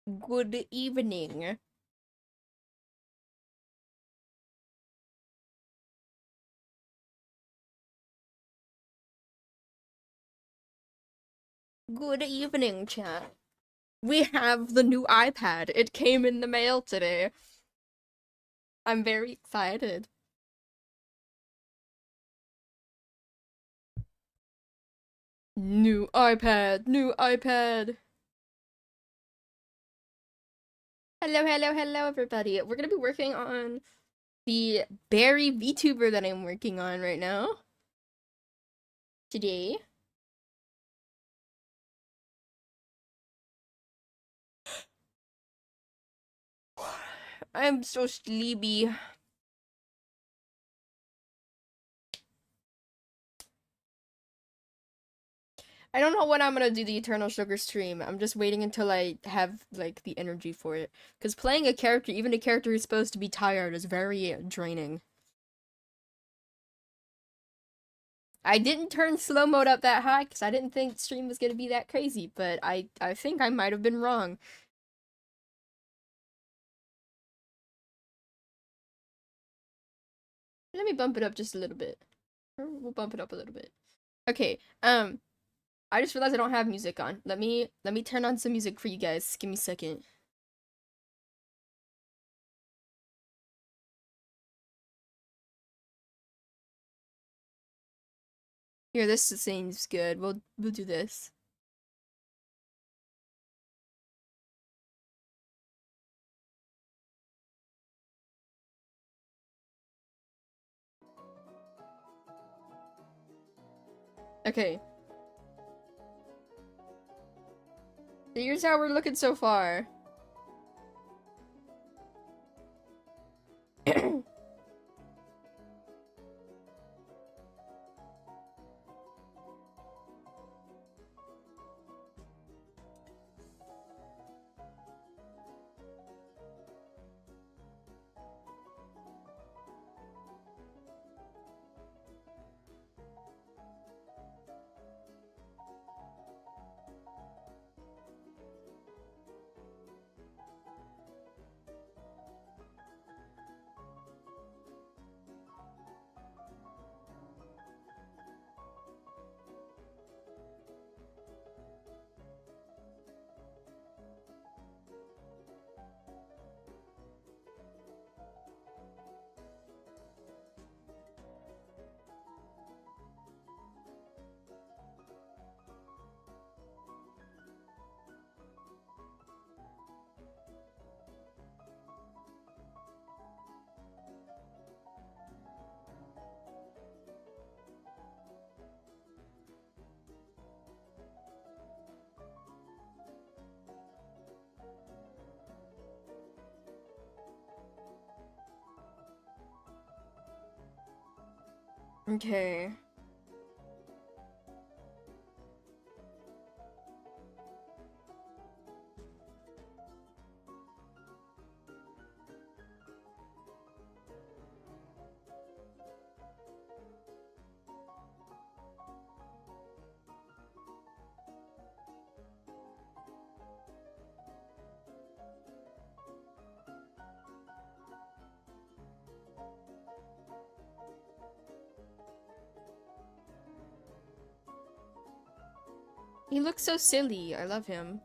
Good evening. Good evening, chat. We have the new iPad. It came in the mail today. I'm very excited. New iPad, new iPad. Hello, everybody. We're gonna be working on the Barry VTuber that I'm working on right now. Today. I'm so sleepy. I don't know when I'm gonna do the Eternal Sugar stream. I'm just waiting until I have, like, the energy for it. Because playing a character, even a character who's supposed to be tired, is very draining. I didn't turn slow mode up that high because I didn't think stream was gonna be that crazy, but I think I might have been wrong. Let me bump it up just a little bit. Or we'll bump it up a little bit. Okay, I just realized I don't have music on. Let me turn on some music for you guys. Give me a second. Here, this seems good. We'll do this. Okay. So here's how we're looking so far. Okay. He looks so silly. I love him.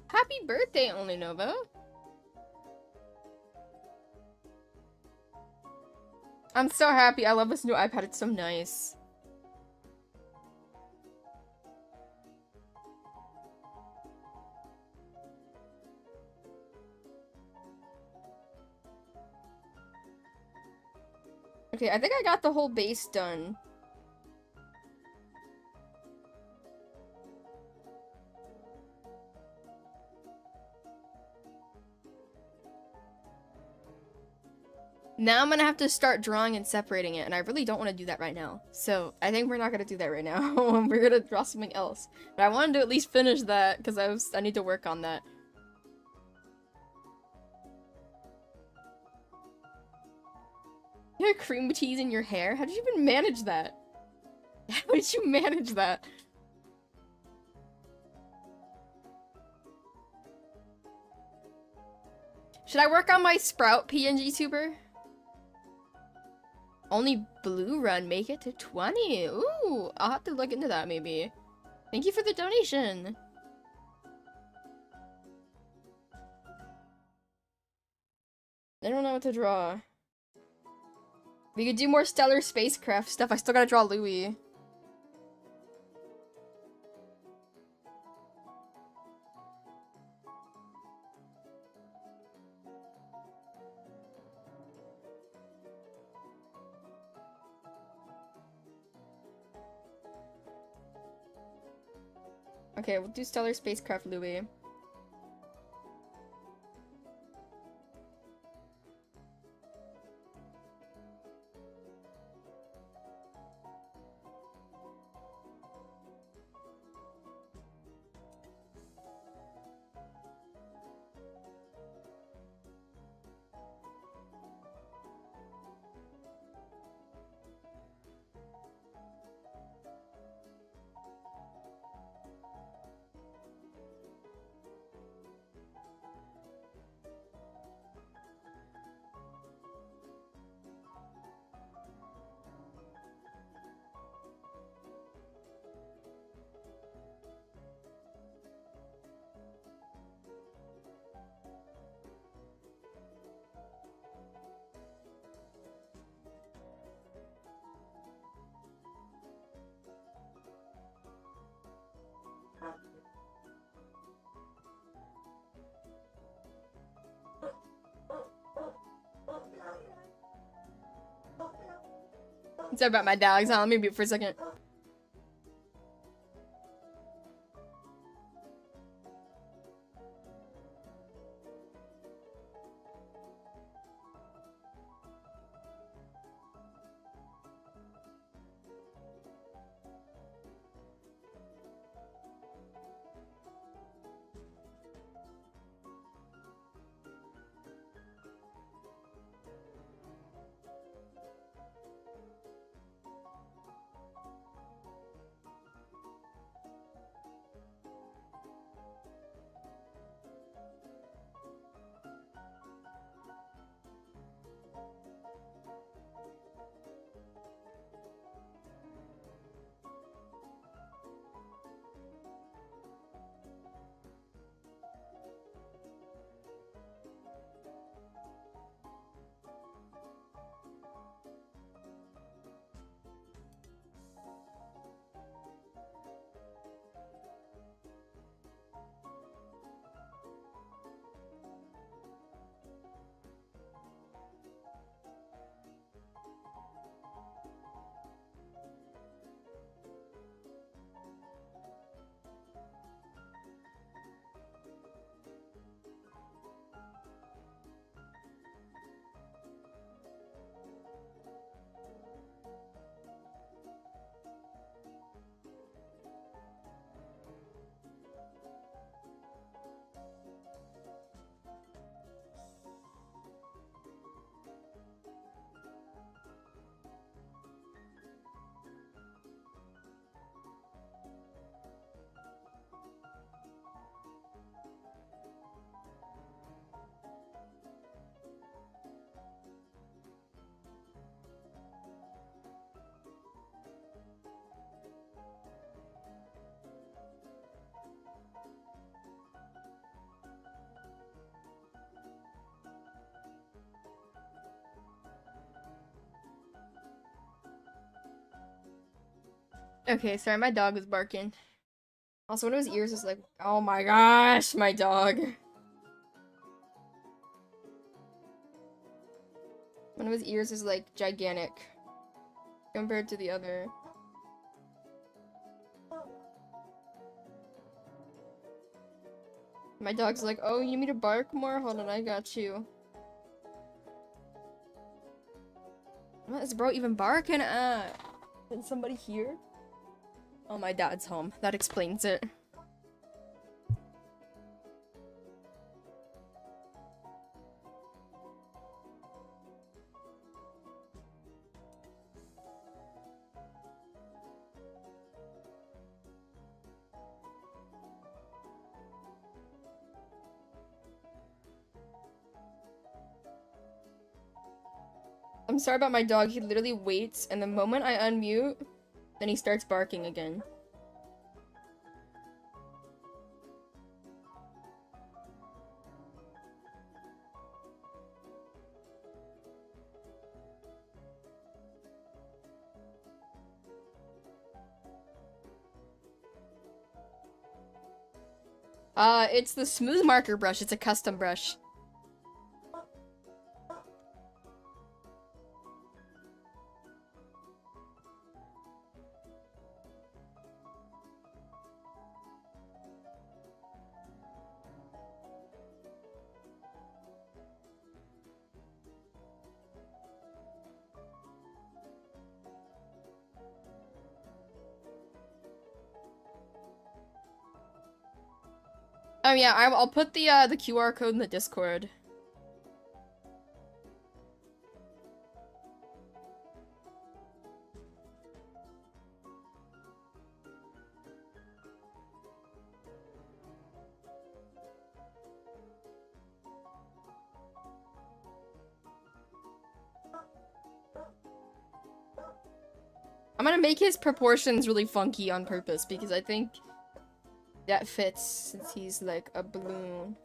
Happy birthday, Only Nova. I'm so happy. I love this new iPad. It's so nice. Okay, I think I got the whole base done. Now I'm gonna have to start drawing and separating it, and I really don't want to do that right now. So I think we're not gonna do that right now. We're gonna draw something else. But I wanted to at least finish that because I need to work on that. You have cream cheese in your hair? How did you even manage that? How did you manage that? Should I work on my Sprout PNG tuber? Only Blue Run make it to 20. Ooh, I'll have to look into that maybe. Thank you for the donation. I don't know what to draw. We could do more stellar spacecraft stuff. I still gotta draw Louis. Okay, we'll do stellar spacecraft Louis. Sorry about my dogs. Let me mute for a second. Okay, sorry, my dog was barking. Also, one of his ears is like, oh my gosh, my dog. One of his ears is like gigantic compared to the other. My dog's like, oh, you need me to bark more? Hold on, I got you. What is bro even barking at? Is somebody here? Oh, my dad's home. That explains it. I'm sorry about my dog. He literally waits, and the moment I unmute, then he starts barking again. It's the smooth marker brush. It's a custom brush. Oh yeah, I'll put the QR code in the Discord. I'm gonna make his proportions really funky on purpose because I think that fits since he's like a balloon.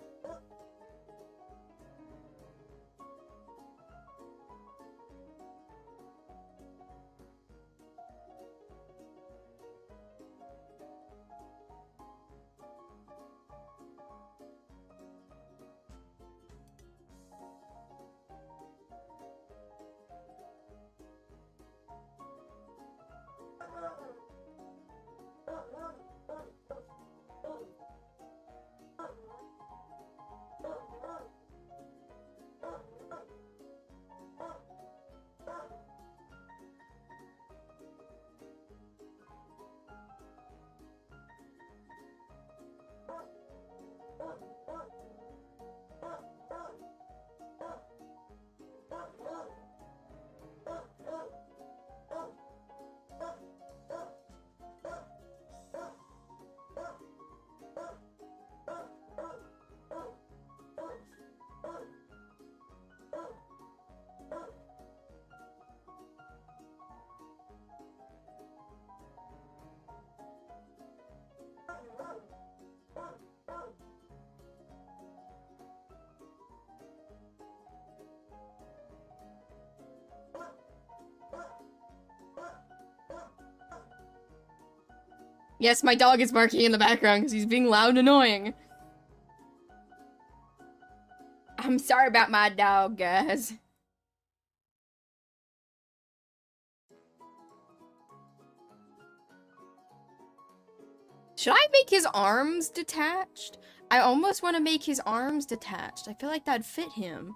Yes, my dog is barking in the background because he's being loud and annoying. I'm sorry about my dog, guys. Should I make his arms detached? I almost want to make his arms detached. I feel like that'd fit him.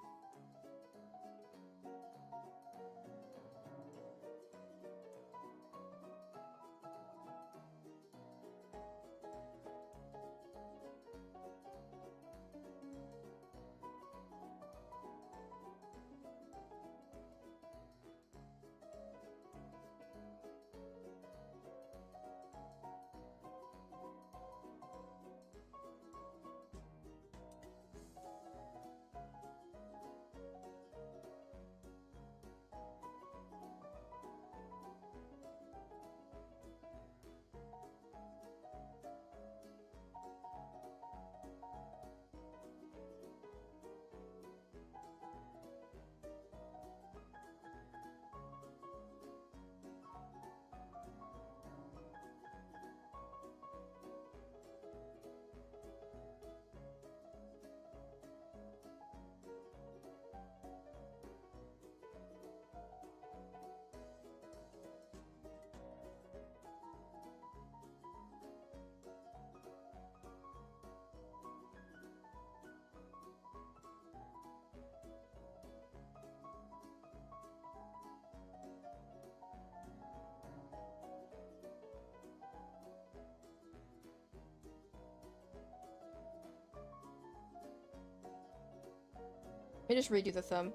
Let me just redo the thumb.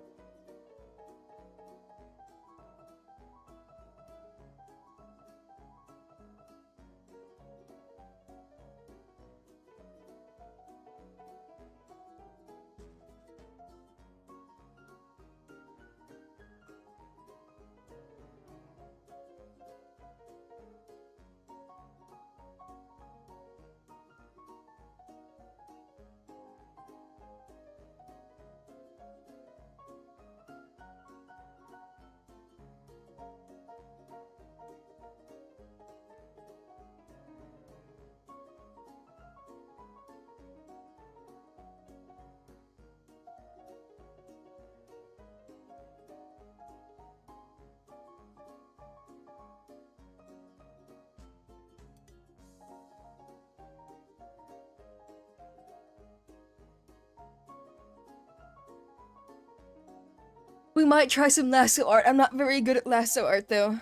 We might try some lasso art. I'm not very good at lasso art, though.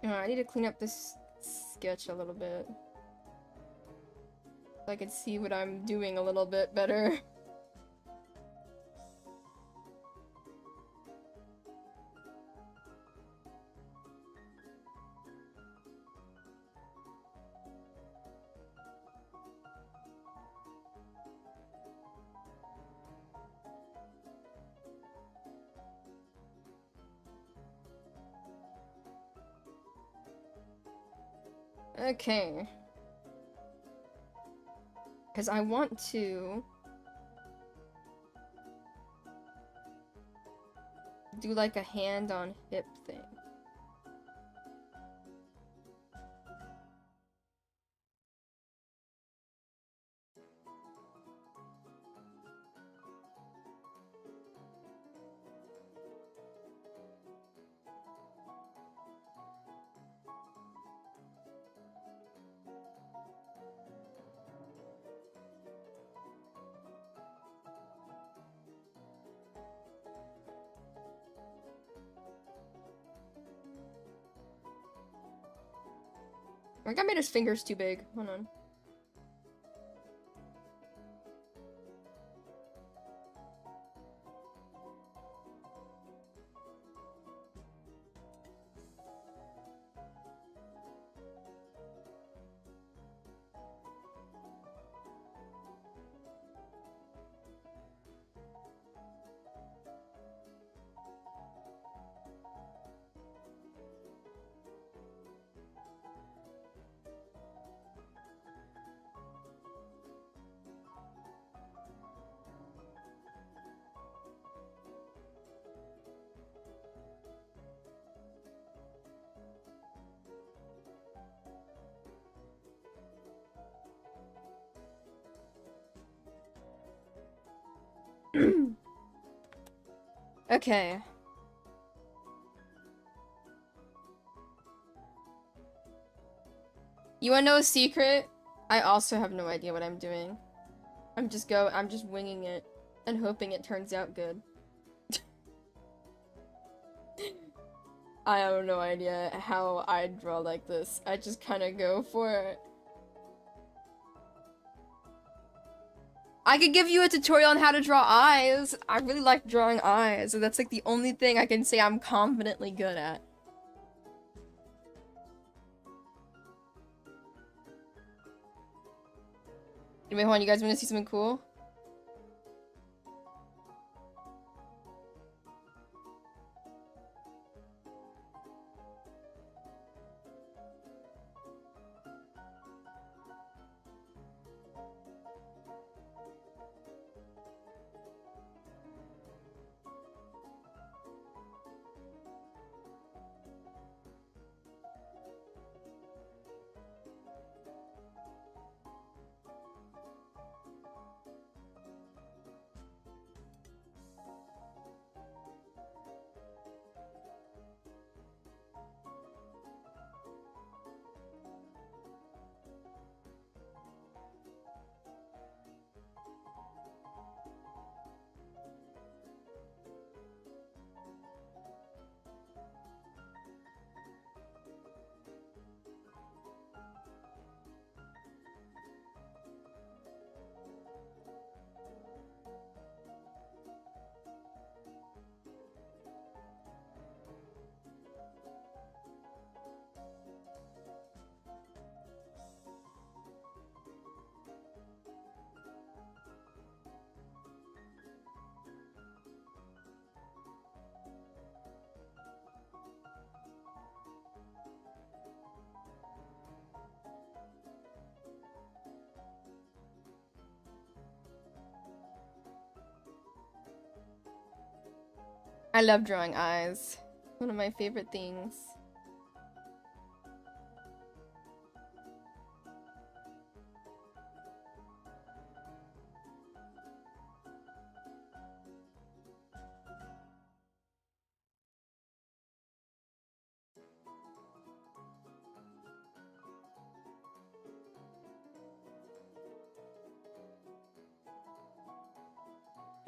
Oh, I need to clean up this sketch a little bit. So I can see what I'm doing a little bit better. Okay. Because I want to do like a hand on hip thing. I think I made his fingers too big. Hold on. Okay. You wanna know a secret? I also have no idea what I'm doing. I'm just winging it and hoping it turns out good. I have no idea how I draw like this. I just kind of go for it. I could give you a tutorial on how to draw eyes. I really like drawing eyes, so that's like the only thing I can say I'm confidently good at. Anyway, hold on, you guys want to see something cool? I love drawing eyes. One of my favorite things.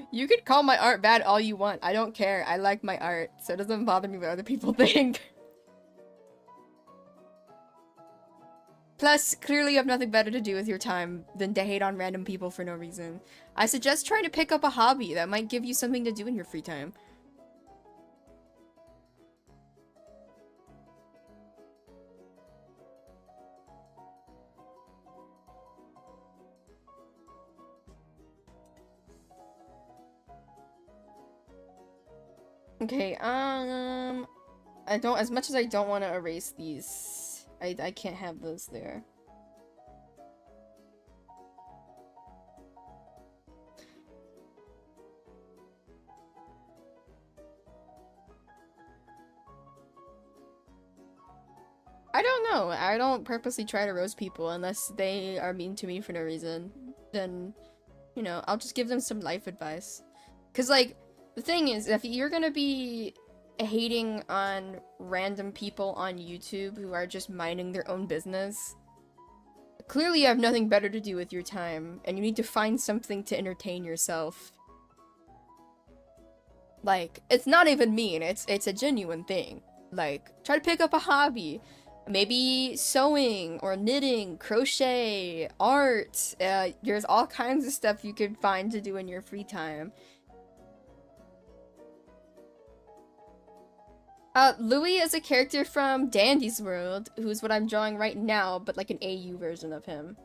You could call my art bad all you want. I don't care. I like my art, so it doesn't bother me what other people think. Plus, clearly you have nothing better to do with your time than to hate on random people for no reason. I suggest trying to pick up a hobby that might give you something to do in your free time. Okay, I don't, as much as I don't want to erase these, I can't have those there. I don't know. I don't purposely try to roast people unless they are mean to me for no reason. Then, you know, I'll just give them some life advice. Because, like, the thing is, if you're gonna be hating on random people on YouTube who are just minding their own business, clearly you have nothing better to do with your time, and you need to find something to entertain yourself. Like, it's not even mean, it's a genuine thing. Like, try to pick up a hobby. Maybe sewing or knitting, crochet, art. There's all kinds of stuff you could find to do in your free time. Louis is a character from Dandy's World, who's what I'm drawing right now, but like an AU version of him.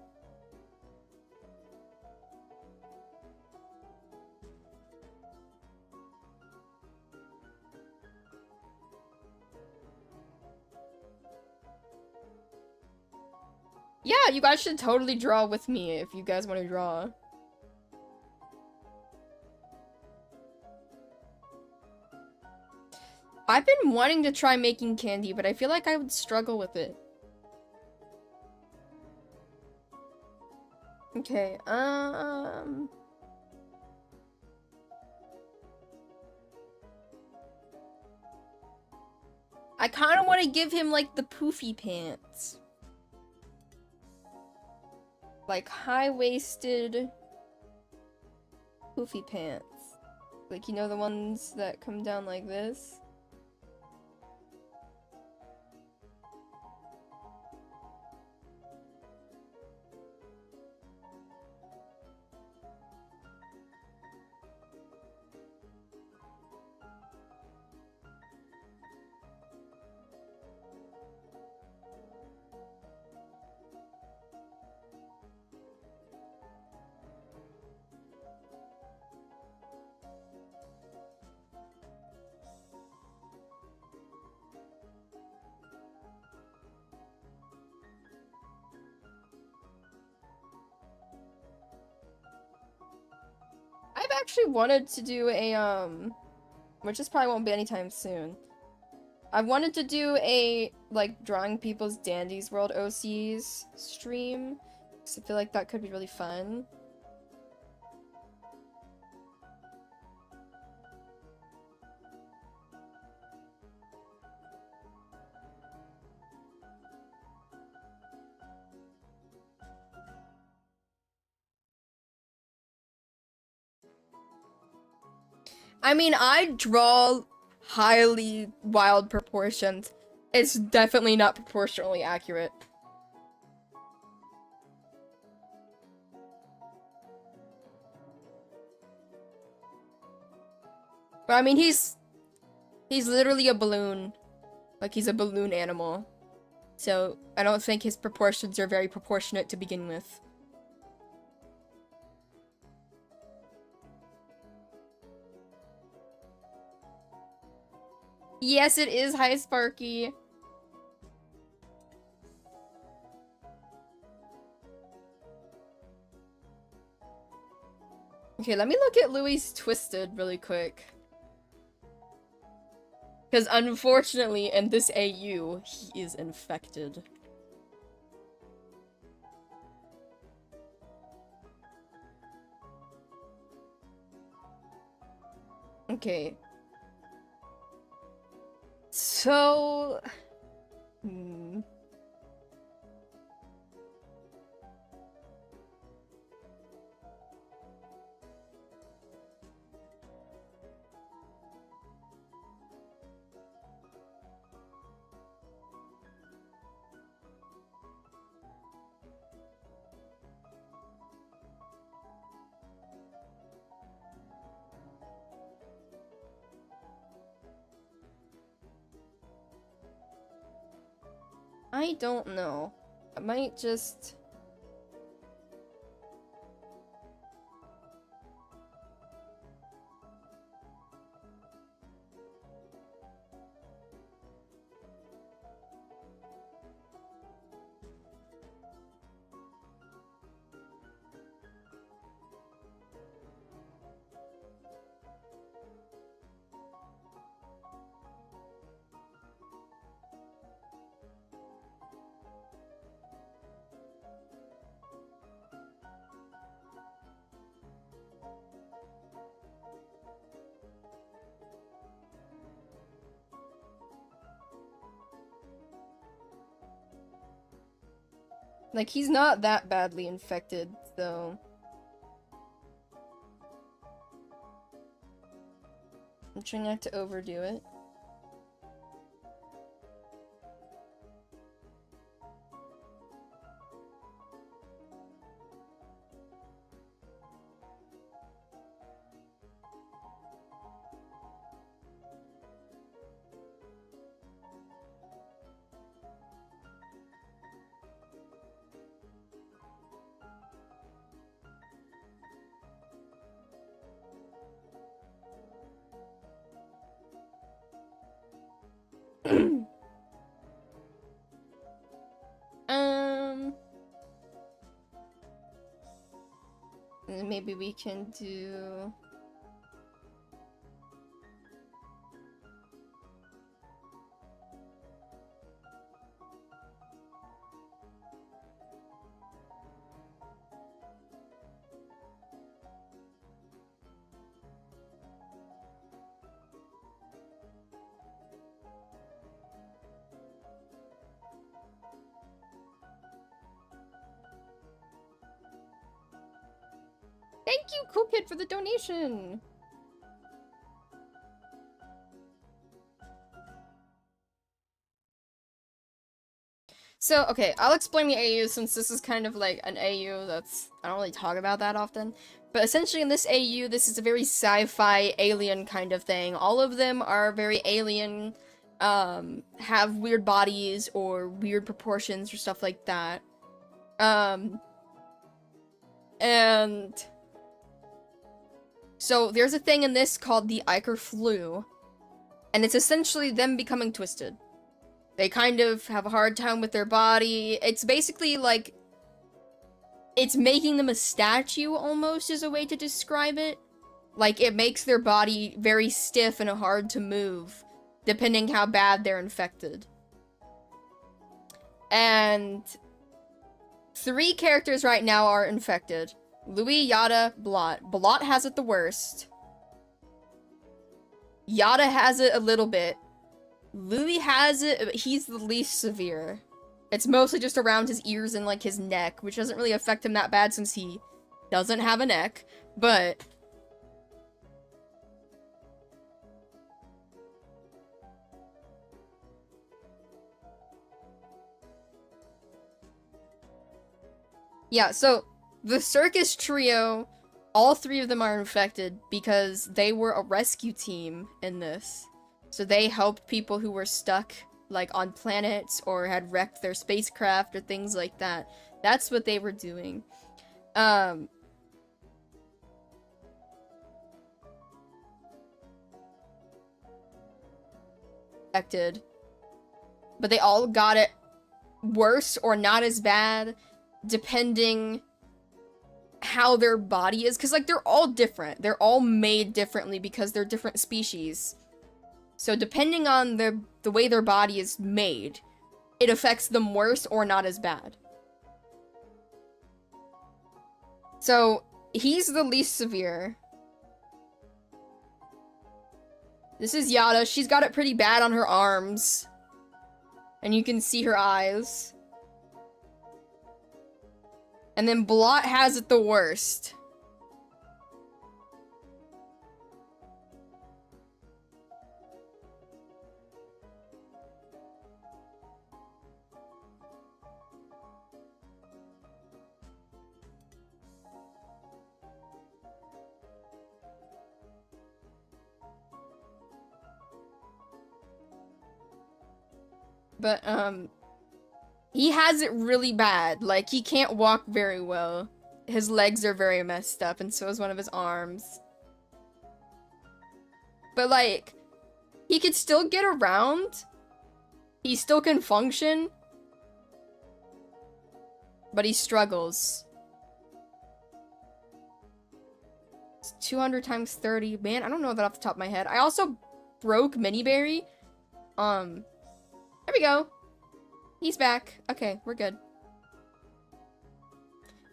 Yeah, you guys should totally draw with me if you guys want to draw. I've been wanting to try making candy, but I feel like I would struggle with it. Okay, I kind of want to give him, like, the poofy pants. Like, high-waisted poofy pants. Like, you know, the ones that come down like this? I've actually wanted to do a, which this probably won't be anytime soon. I wanted to do a, like, drawing people's Dandy's World OCs stream, because I feel like that could be really fun. I mean, I draw highly wild proportions. It's definitely not proportionally accurate. But I mean, he's literally a balloon. Like, he's a balloon animal. So, I don't think his proportions are very proportionate to begin with. Yes, it is Hi Sparky. Okay, let me look at Louis Twisted really quick. Because unfortunately, in this AU, he is infected. Okay. So... I don't know. I might just... Like, he's not that badly infected, so... I'm trying not to overdo it. Maybe we can do... Thank you, Cool Kid, for the donation! So, okay, I'll explain the AU since this is kind of like an AU that's... I don't really talk about that often. But essentially in this AU, this is a very sci-fi alien kind of thing. All of them are very alien, have weird bodies or weird proportions or stuff like that. And... So, there's a thing in this called the Ichor Flu, and it's essentially them becoming twisted. They kind of have a hard time with their body. It's basically like... It's making them a statue, almost, is a way to describe it. Like, it makes their body very stiff and hard to move, depending how bad they're infected. And... 3 characters right now are infected. Louis, Yada, Blot. Blot has it the worst. Yada has it a little bit. Louis has it, but he's the least severe. It's mostly just around his ears and, like, his neck, which doesn't really affect him that bad since he doesn't have a neck, but... Yeah, so, the circus trio, all 3 of them are infected because they were a rescue team in this. So they helped people who were stuck, like, on planets or had wrecked their spacecraft or things like that. That's what they were doing. Affected. But they all got it worse or not as bad, depending how their body is. Because, like, they're all different. They're all made differently because they're different species. So depending on the way their body is made, it affects them worse or not as bad. So, he's the least severe. This is Yada. She's got it pretty bad on her arms. And you can see her eyes. And then Blot has it the worst. But, He has it really bad. Like, he can't walk very well. His legs are very messed up, and so is one of his arms. But, like, he could still get around. He still can function. But he struggles. It's 200 times 30. Man, I don't know that off the top of my head. I also broke Miniberry. There we go. He's back. Okay, we're good.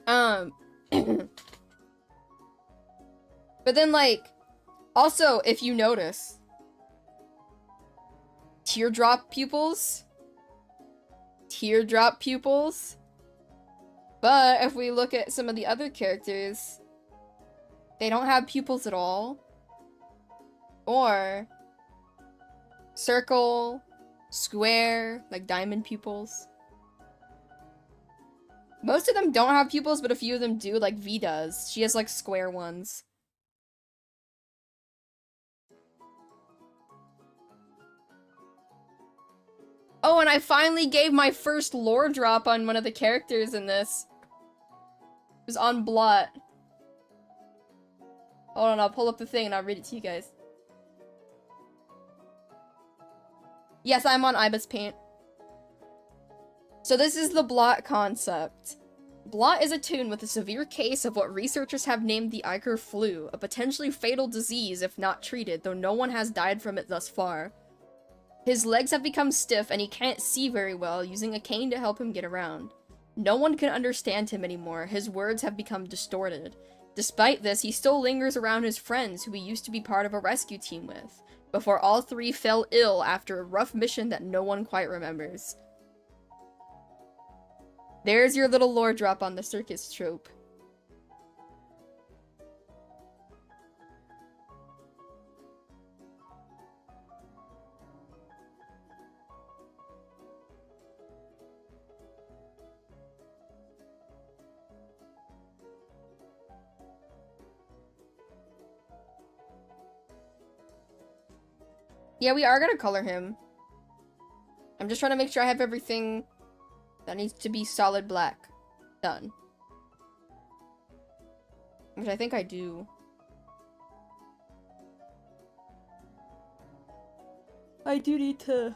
But then, like, also, if you notice, teardrop pupils. But if we look at some of the other characters, they don't have pupils at all. Or circle, square, like diamond pupils. Most of them don't have pupils, but a few of them do, like V does. She has like square ones. Oh, and I finally gave my first lore drop on one of the characters in this. It was on Blot. Hold on, I'll pull up the thing and I'll read it to you guys. Yes, I'm on Ibis Paint. So this is the Blot concept. Blot is a toon with a severe case of what researchers have named the Ichor flu, a potentially fatal disease if not treated, though no one has died from it thus far. His legs have become stiff and he can't see very well, using a cane to help him get around. No one can understand him anymore, his words have become distorted. Despite this, he still lingers around his friends who he used to be part of a rescue team with, before all three fell ill after a rough mission that no one quite remembers. There's your little lore drop on the circus trope. Yeah, we are gonna color him. I'm just trying to make sure I have everything that needs to be solid black done. Which I think I do. I do need to...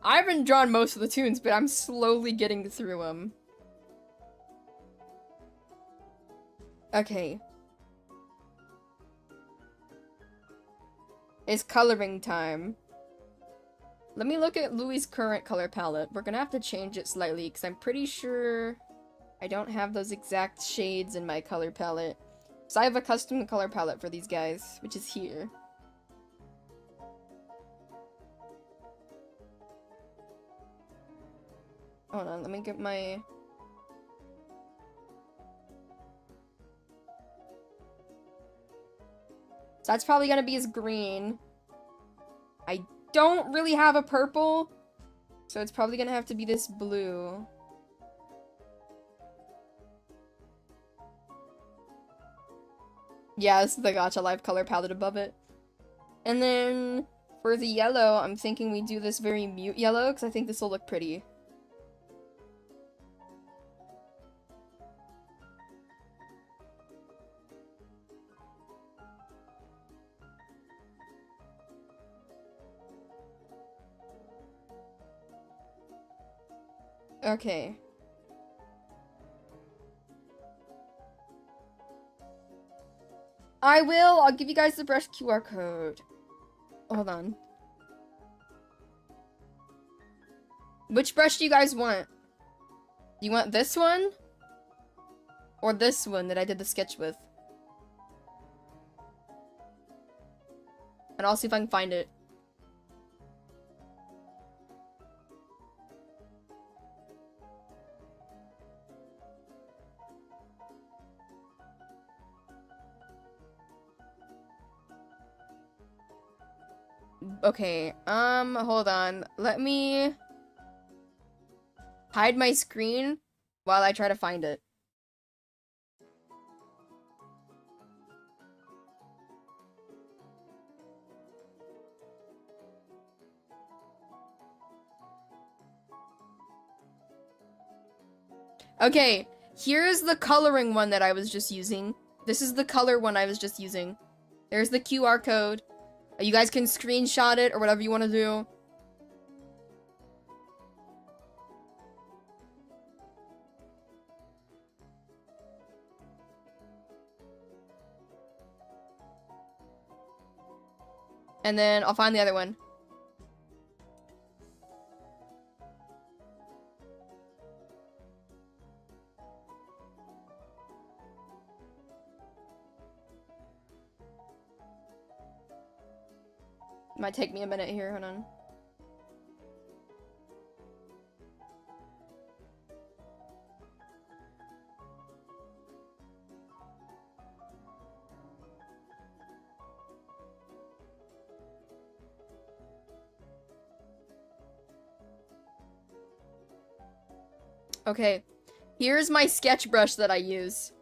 I haven't drawn most of the toons, but I'm slowly getting through them. Okay. It's coloring time. Let me look at Louis' current color palette. We're gonna have to change it slightly, because I'm pretty sure I don't have those exact shades in my color palette. So I have a custom color palette for these guys, which is here. Hold on, let me get my... So that's probably gonna be his green. I don't really have a purple, so it's probably gonna have to be this blue. Yeah, this is the Gacha Life color palette above it. And then for the yellow, I'm thinking we do this very mute yellow, because I think this will look pretty. Okay. I will! I'll give you guys the brush QR code. Hold on. Which brush do you guys want? Do you want this one? Or this one that I did the sketch with? And I'll see if I can find it. Okay, hold on. Let me hide my screen while I try to find it. Okay, here's the coloring one that I was just using. This is the color one I was just using. There's the QR code. You guys can screenshot it or whatever you want to do. And then I'll find the other one. Might take me a minute here, hold on. Okay, here's my sketch brush that I use.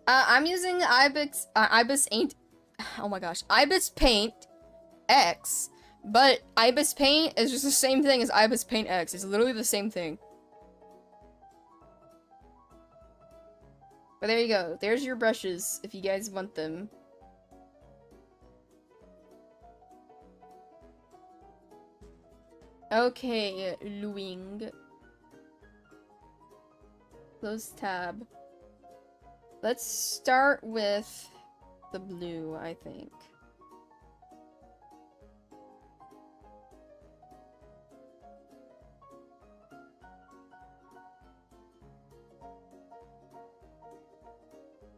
I'm using Ibis Paint. Oh my gosh, Ibis Paint X. But Ibis Paint is just the same thing as Ibis Paint X. It's literally the same thing. But there you go. There's your brushes if you guys want them. Okay, Luing. Close tab. Let's start with the blue, I think.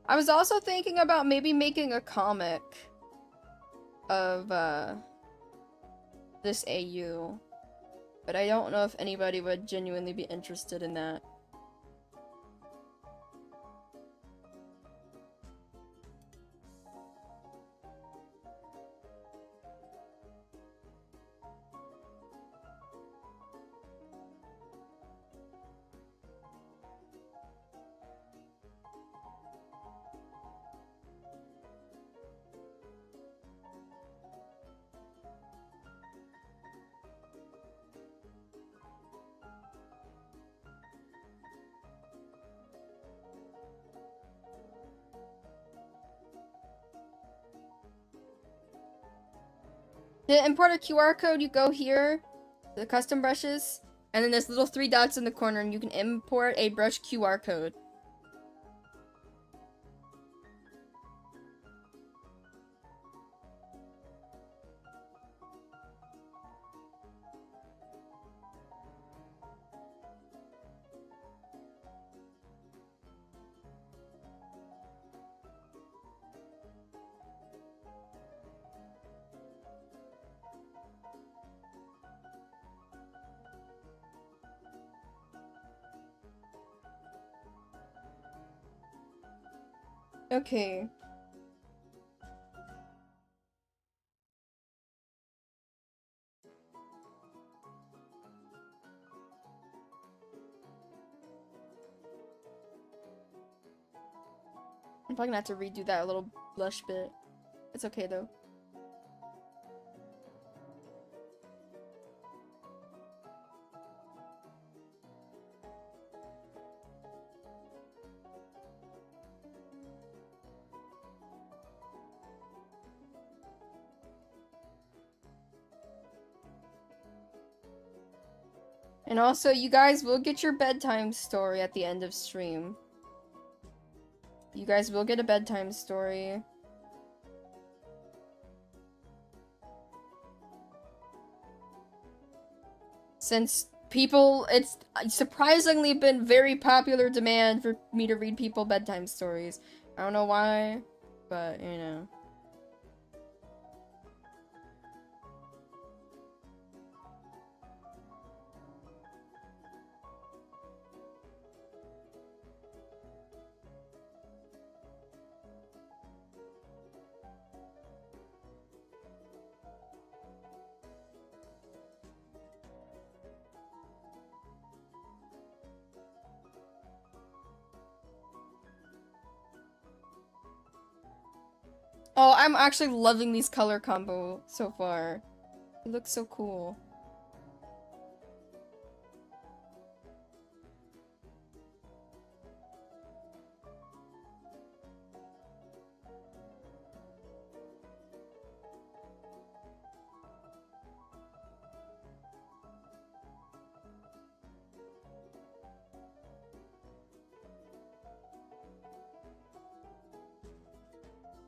I was also thinking about maybe making a comic of this AU, but I don't know if anybody would genuinely be interested in that. To import a QR code, you go here, the custom brushes, and then there's little 3 dots in the corner, and you can import a brush QR code. Okay. I'm probably gonna have to redo that little blush bit. It's okay though. And also, you guys will get your bedtime story at the end of stream. You guys will get a bedtime story. Since people, it's surprisingly been very popular demand for me to read people bedtime stories. I don't know why, but you know. Oh, I'm actually loving these color combo so far. It looks so cool.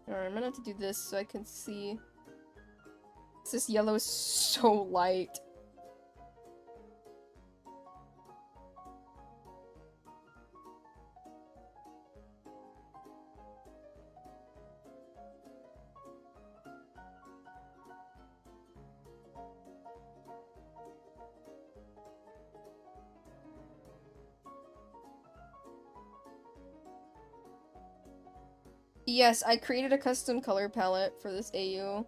Alright, I'm gonna have to do this so I can see. This yellow is so light. Yes, I created a custom color palette for this AU.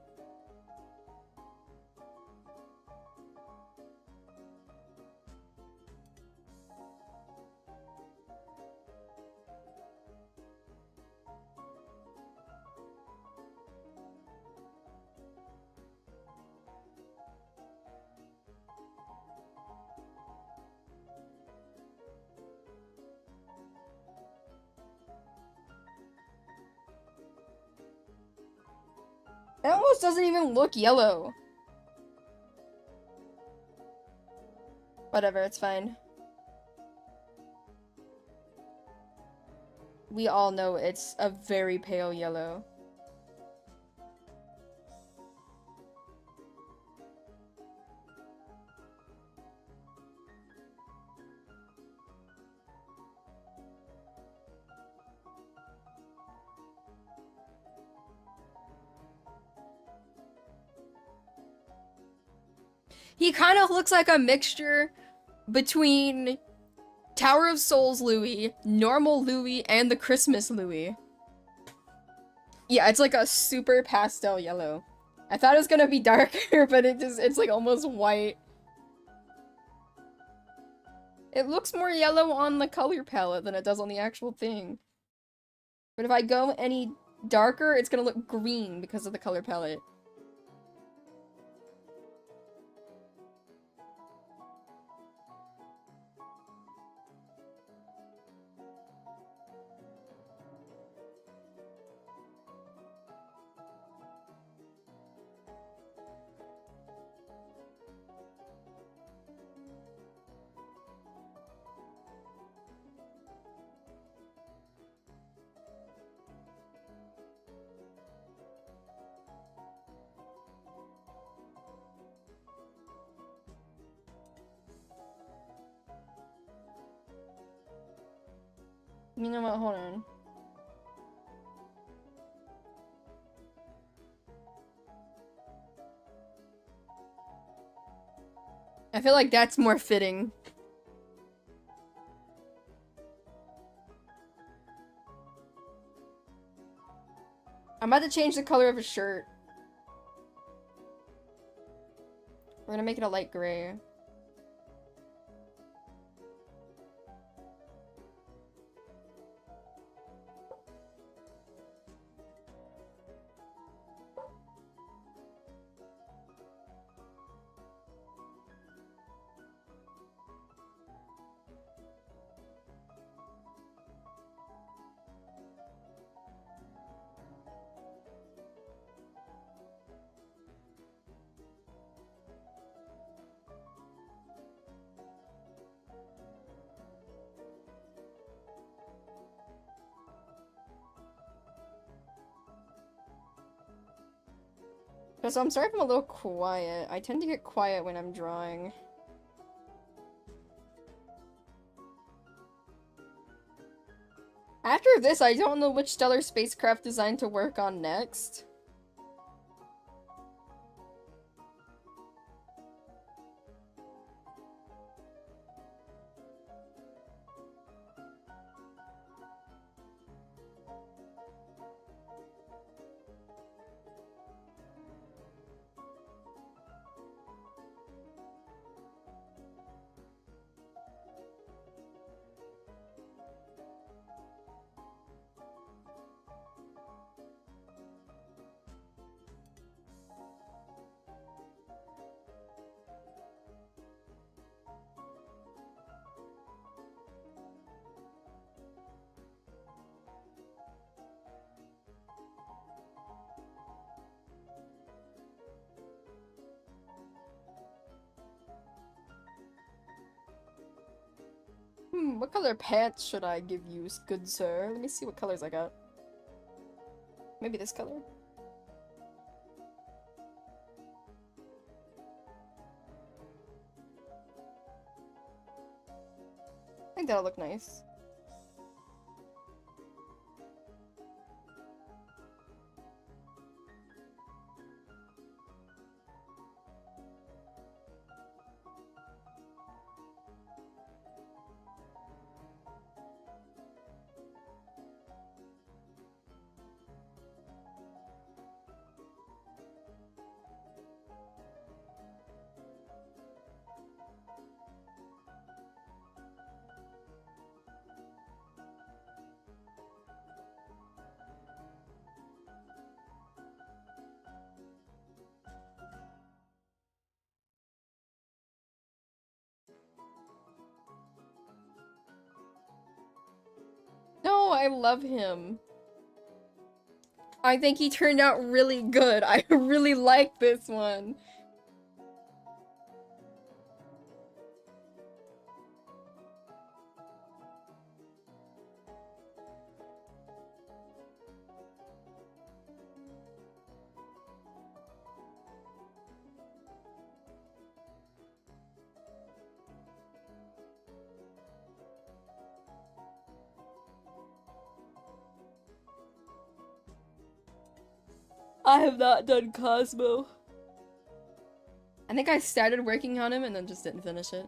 It almost doesn't even look yellow. Whatever, it's fine. We all know it's a very pale yellow. He kind of looks like a mixture between Tower of Souls Louis, normal Louis, and the Christmas Louis. Yeah, it's like a super pastel yellow. I thought it was gonna be darker, but it's like almost white. It looks more yellow on the color palette than it does on the actual thing. But if I go any darker, it's gonna look green because of the color palette. You know what? Hold on. I feel like that's more fitting. I'm about to change the color of his shirt. We're gonna make it a light gray. So I'm sorry if I'm a little quiet. I tend to get quiet when I'm drawing. After this, I don't know which stellar spacecraft design to work on next. What color pants should I give you, good sir? Let me see what colors I got. Maybe this color? I think that'll look nice. No, I love him. I think he turned out really good. I really like this one. I have not done Cosmo. I think I started working on him and then just didn't finish it.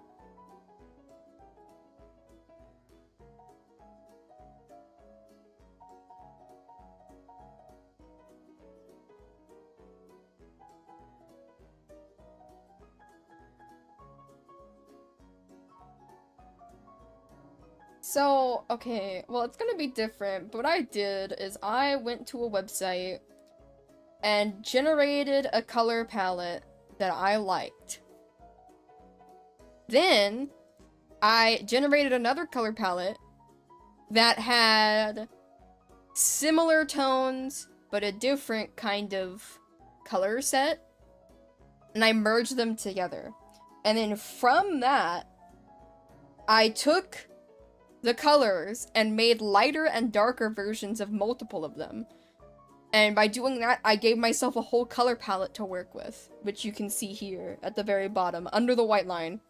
So, okay, well, it's gonna be different, but what I did is I went to a website and generated a color palette that I liked. Then, I generated another color palette that had similar tones, but a different kind of color set, and I merged them together. And then from that, I took the colors and made lighter and darker versions of multiple of them. And by doing that, I gave myself a whole color palette to work with, which you can see here at the very bottom, under the white line.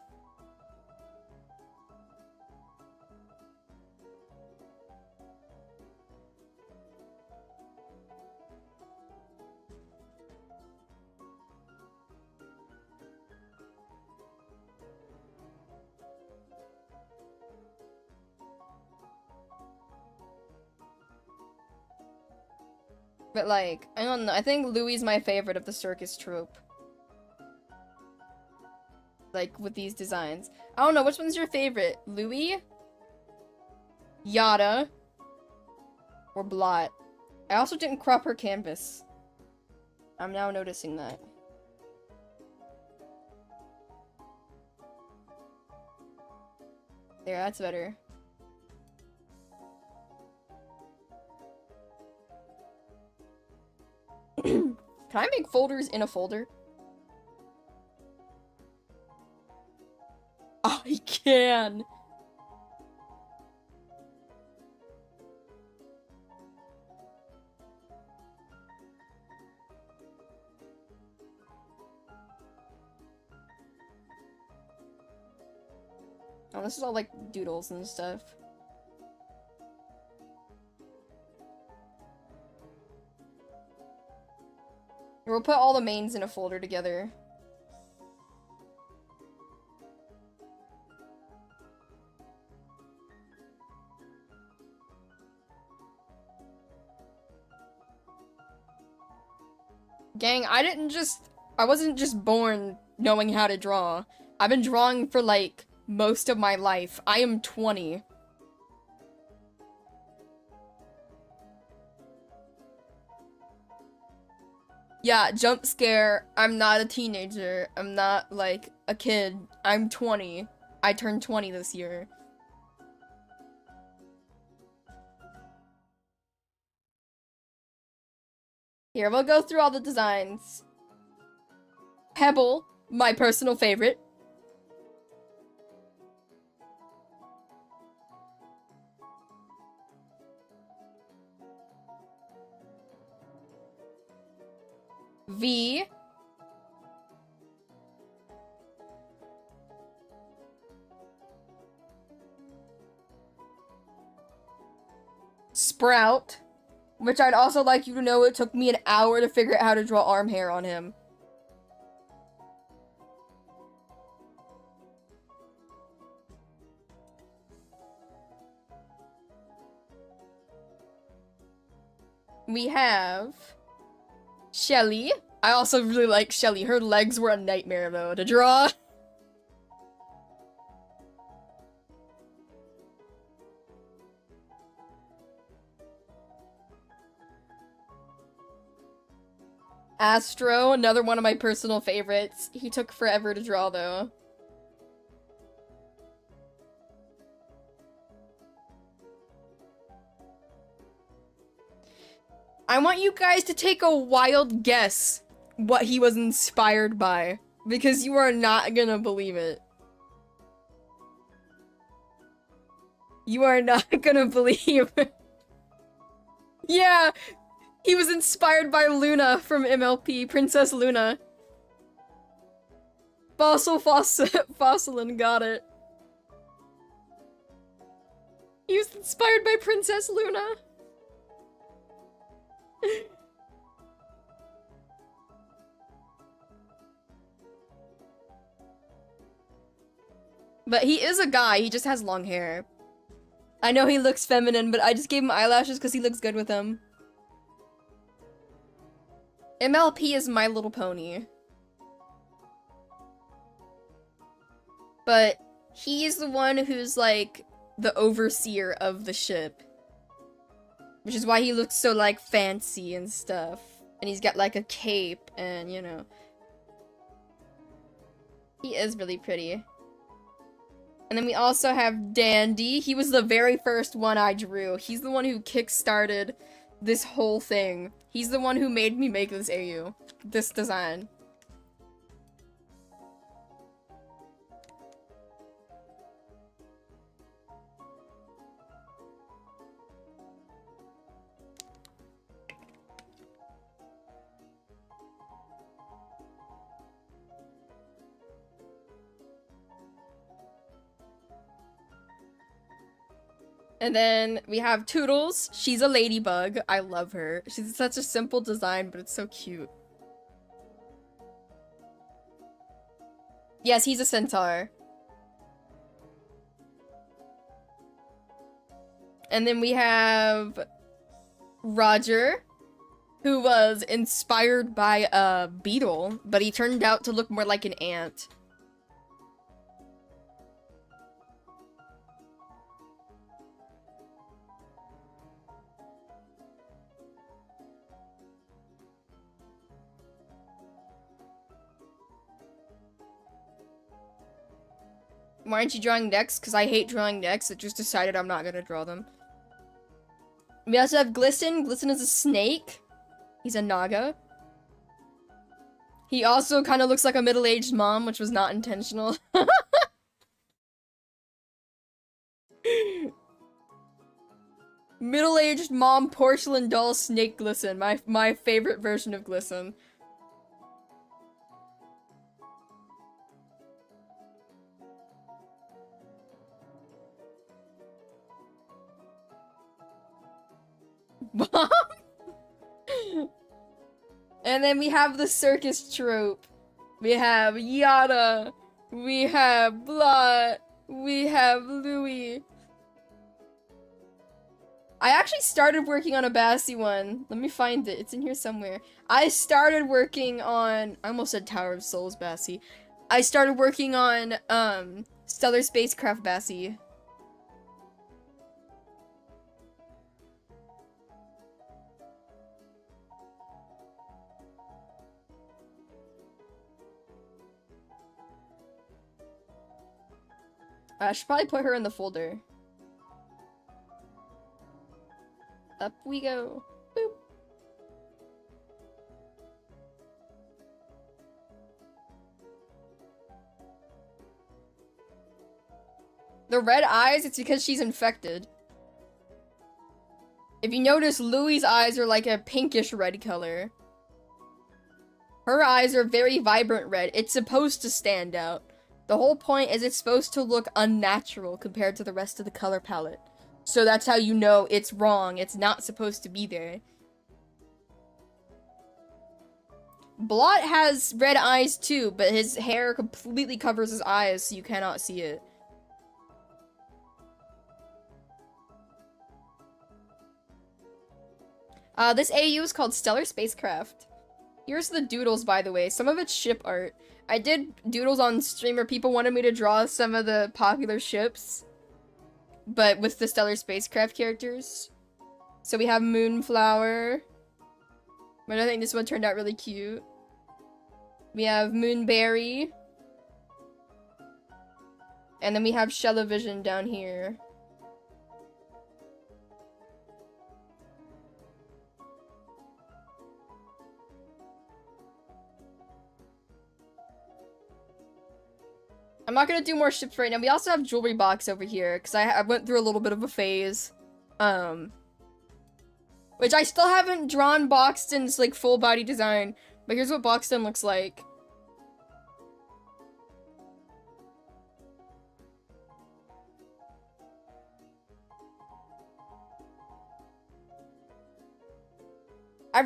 But like, I don't know, I think Louis my favorite of the circus troupe. Like, with these designs. I don't know, which one's your favorite? Louis? Yada? Or Blot? I also didn't crop her canvas. I'm now noticing that. There, that's better. Can I make folders in a folder? I can! Oh, this is all like doodles and stuff. We'll put all the mains in a folder together. Gang, I wasn't just born knowing how to draw. I've been drawing for like most of my life. I am 20. Yeah, jump scare. I'm not a teenager. I'm not like a kid. I'm 20. I turned 20 this year. Here, we'll go through all the designs. Pebble, my personal favorite. V. Sprout. Which I'd also like you to know it took me an hour to figure out how to draw arm hair on him. We have Shelly. I also really like Shelly. Her legs were a nightmare though to draw. Astro, another one of my personal favorites. He took forever to draw though. I want you guys to take a wild guess what he was inspired by, because you are not gonna believe it. You are not gonna believe it. Yeah, he was inspired by Luna from MLP, Princess Luna. Fossilin got it. He was inspired by Princess Luna. But he is a guy, he just has long hair. I know he looks feminine, but I just gave him eyelashes because he looks good with them. MLP is My Little Pony. But he's the one who's like the overseer of the ship. Which is why he looks so like fancy and stuff. And he's got like a cape and you know. He is really pretty. And then we also have Dandy. He was the very first one I drew. He's the one who kickstarted this whole thing. He's the one who made me make this AU. This design. And then we have Toodles. She's a ladybug. I love her. She's such a simple design, but it's so cute. Yes, he's a centaur. And then we have Roger, who was inspired by a beetle, but he turned out to look more like an ant. Why aren't you drawing necks? Because I hate drawing necks. I just decided I'm not gonna draw them. We also have Glisten. Glisten is a snake. He's a naga. He also kind of looks like a middle-aged mom, which was not intentional. Middle-aged mom porcelain doll snake Glisten. My favorite version of Glisten. And then we have the circus troupe. We have Yada. We have Blot. We have Louie. I actually started working on a Bassie one. Let me find it. It's in here somewhere. I started working on... I almost said Tower of Souls Bassie. I started working on, Stellar Spacecraft Bassie. I should probably put her in the folder. Up we go. Boop. The red eyes, it's because she's infected. If you notice, Louie's eyes are like a pinkish red color. Her eyes are very vibrant red. It's supposed to stand out. The whole point is it's supposed to look unnatural compared to the rest of the color palette. So that's how you know it's wrong. It's not supposed to be there. Blot has red eyes too, but his hair completely covers his eyes, so you cannot see it. This AU is called Stellar Spacecraft. Here's the doodles, by the way. Some of it's ship art. I did doodles on stream where people wanted me to draw some of the popular ships, but with the Stellar Spacecraft characters. So we have Moonflower. But I think this one turned out really cute. We have Moonberry. And then we have Shellovision down here. I'm not gonna do more ships right now. We also have Jewelry Box over here, because I went through a little bit of a phase. Which I still haven't drawn Boxton's, like, full body design. But here's what Boxton looks like. I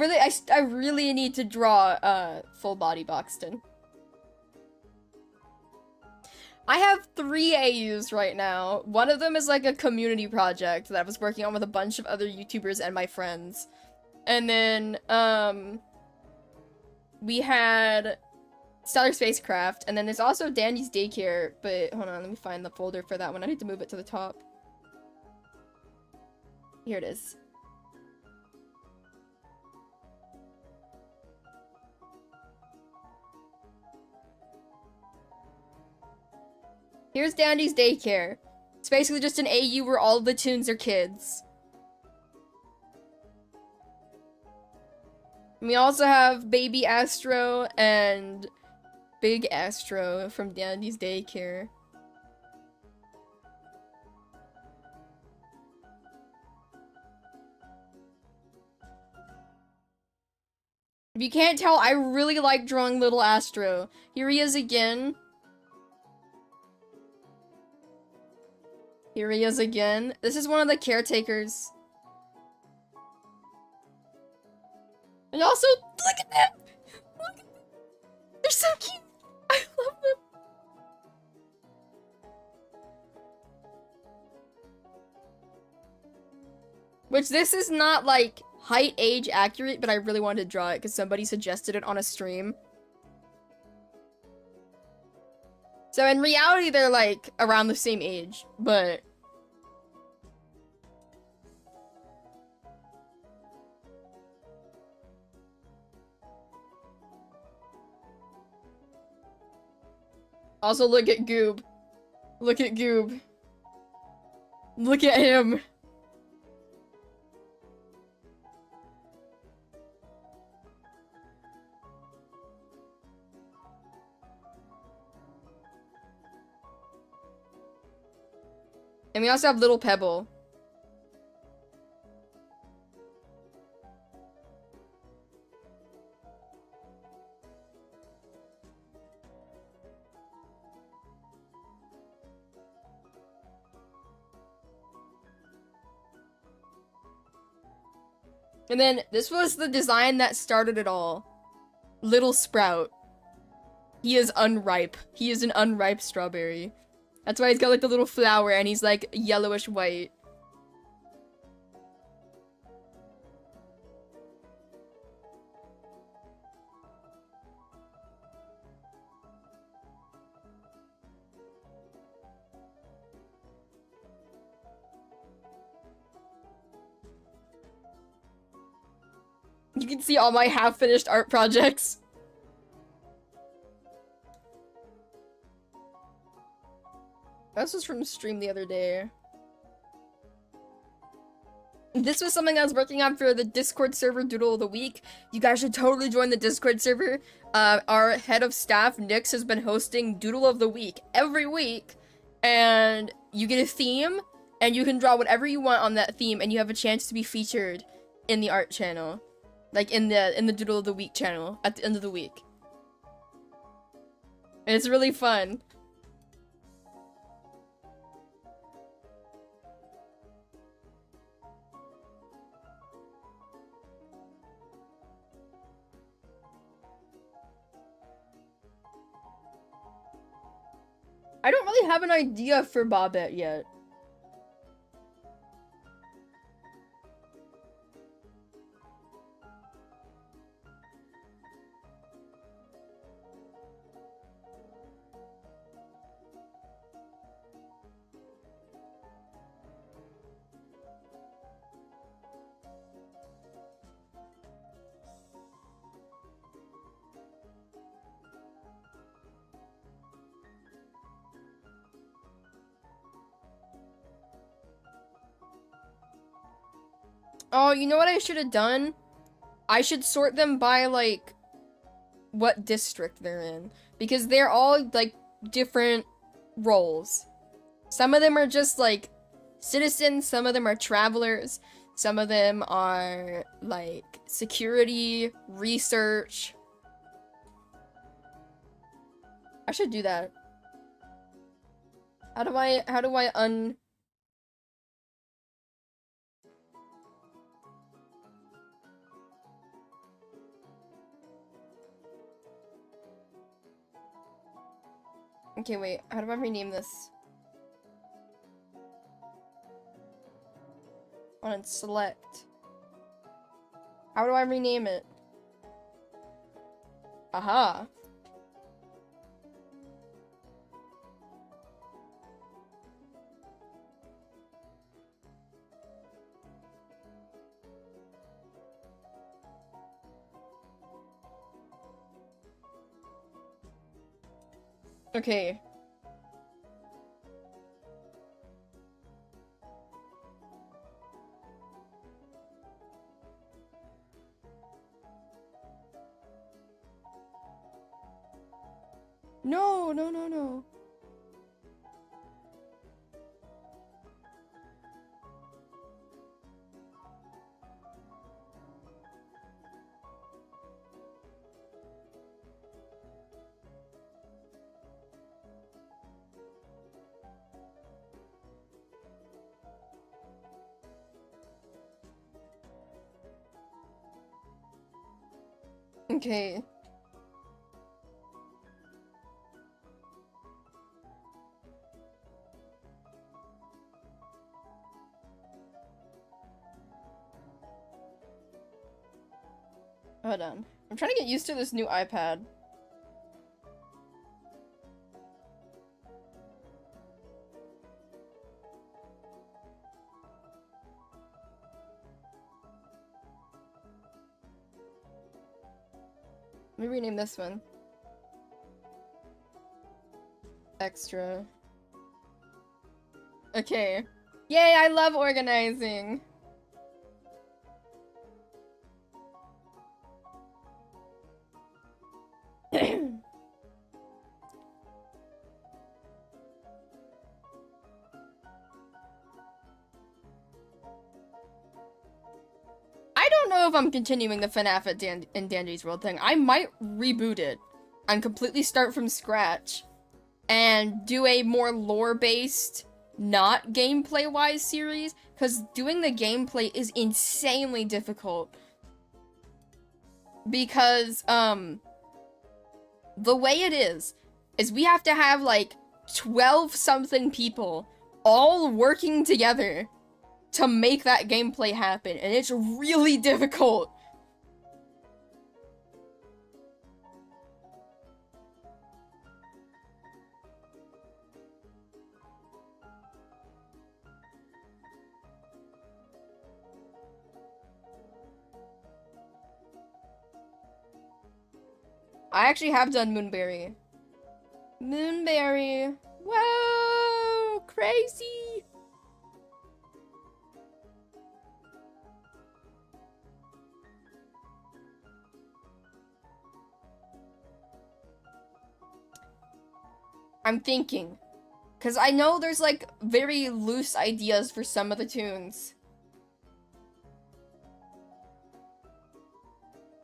really need to draw, full body Boxton. I have 3 AUs right now. One of them is like a community project that I was working on with a bunch of other YouTubers and my friends. And then, we had Stellar Spacecraft, and then there's also Dandy's Daycare, but hold on, let me find the folder for that one. I need to move it to the top. Here it is. Here's Dandy's Daycare. It's basically just an AU where all of the tunes are kids. And we also have Baby Astro and Big Astro from Dandy's Daycare. If you can't tell, I really like drawing little Astro. Here he is again. Here he is again. This is one of the caretakers. And also, look at them! Look at them! They're so cute! I love them! Which, this is not, like, height, age accurate, but I really wanted to draw it because somebody suggested it on a stream. So in reality, they're, like, around the same age, but... Also, look at Goob. Look at Goob. Look at him. And we also have Little Pebble. And then this was the design that started it all. Little Sprout. He is unripe. He is an unripe strawberry. That's why he's got like the little flower and he's like yellowish white. You can see all my half-finished art projects. This was from the stream the other day. This was something I was working on for the Discord server Doodle of the Week. You guys should totally join the Discord server. Our head of staff, Nyx, has been hosting Doodle of the Week every week. And you get a theme, and you can draw whatever you want on that theme, and you have a chance to be featured in the art channel. like in the Doodle of the Week channel at the end of the week. And it's really fun. I don't really have an idea for Bobbette yet. Oh, you know what I should have done? I should sort them by, like, what district they're in. Because they're all, like, different roles. Some of them are just, like, citizens. Some of them are travelers. Some of them are, like, security, research. I should do that. How do I Okay, wait. How do I rename this? On select. How do I rename it? Aha. Okay. No, no, no, no. Okay. Hold on. I'm trying to get used to this new iPad. Let me rename this one. Extra. Okay. Yay, I love organizing. I don't know if I'm continuing the FNAF at in Dandy's World thing. I might reboot it and completely start from scratch and do a more lore-based, not gameplay-wise series, because doing the gameplay is insanely difficult. Because, the way it is we have to have, like, 12-something people all working together to make that gameplay happen, and it's really difficult. I actually have done Moonberry. Moonberry. Whoa! Crazy! I'm thinking. Because I know there's, like, very loose ideas for some of the tunes.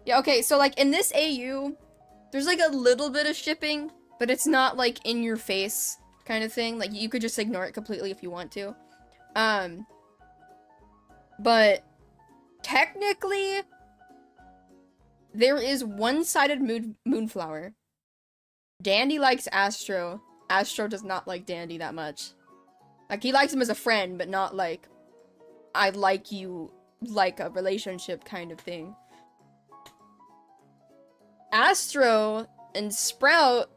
Yeah, okay, so like in this AU, there's like a little bit of shipping, but it's not like in your face kind of thing. Like you could just ignore it completely if you want to. But technically there is one-sided moonflower. Dandy likes Astro. Astro does not like Dandy that much. Like he likes him as a friend, but not like I like you like a relationship kind of thing. Astro and Sprout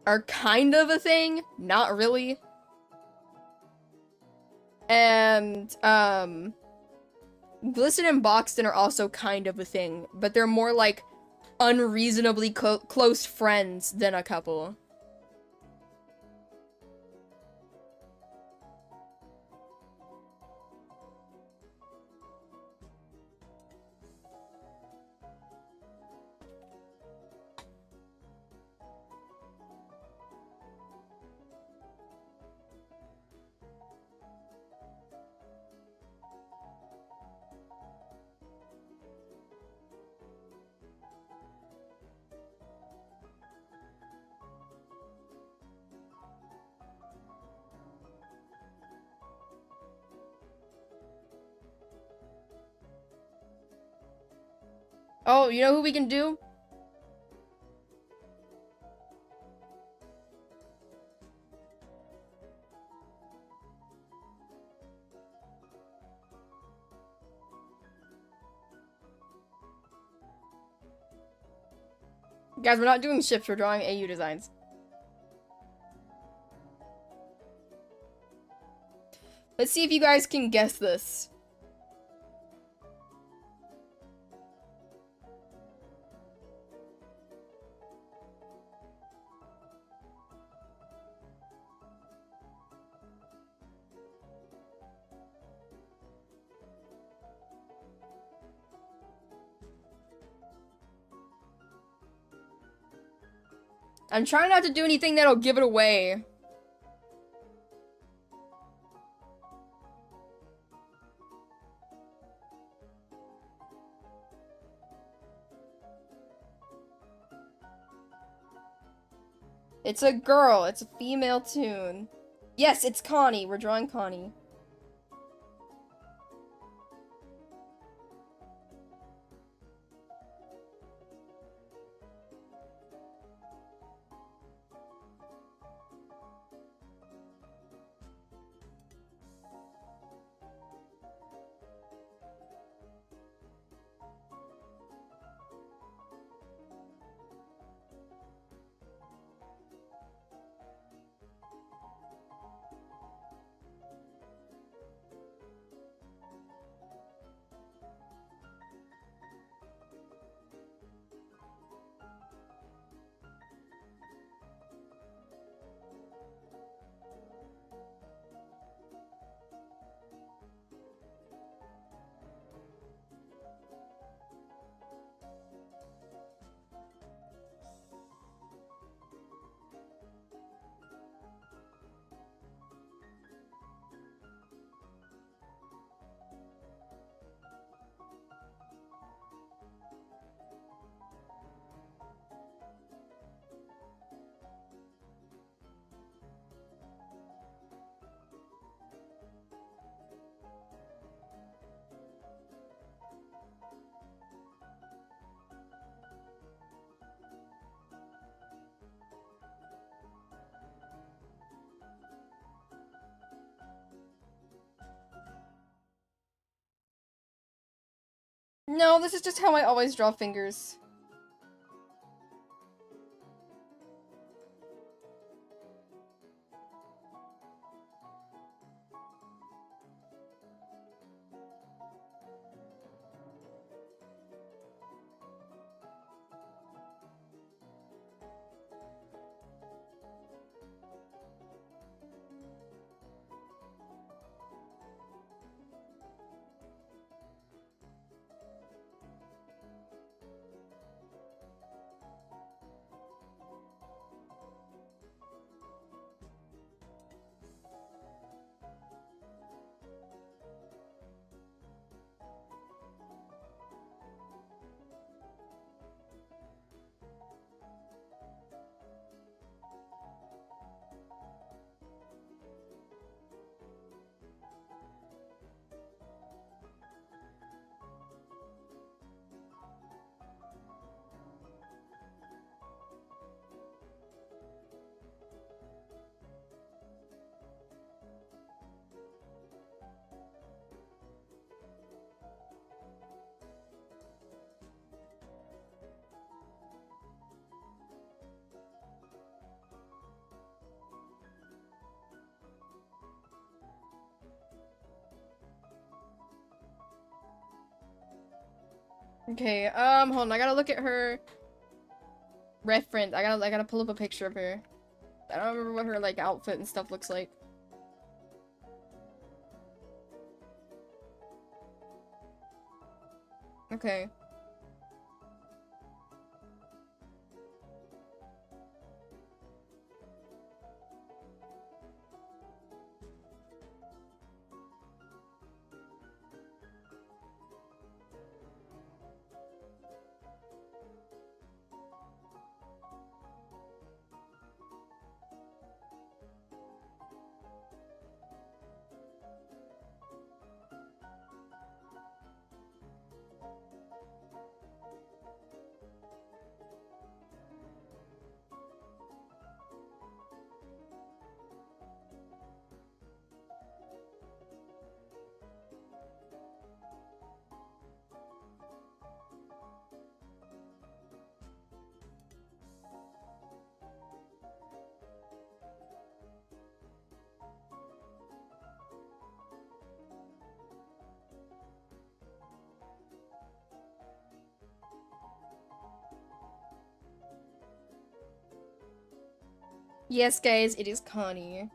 are kind of a thing, not really. And Glisten and Boxton are also kind of a thing, but they're more like unreasonably close friends than a couple. Oh, you know who we can do? Guys, we're not doing ships, we're drawing AU designs. Let's see if you guys can guess this. I'm trying not to do anything that'll give it away. It's a girl. It's a female toon. Yes, it's Connie. We're drawing Connie. No, this is just how I always draw fingers. Okay, hold on, I gotta look at her reference. I gotta pull up a picture of her. I don't remember what her, like, outfit and stuff looks like. Okay. Yes, guys, it is Connie.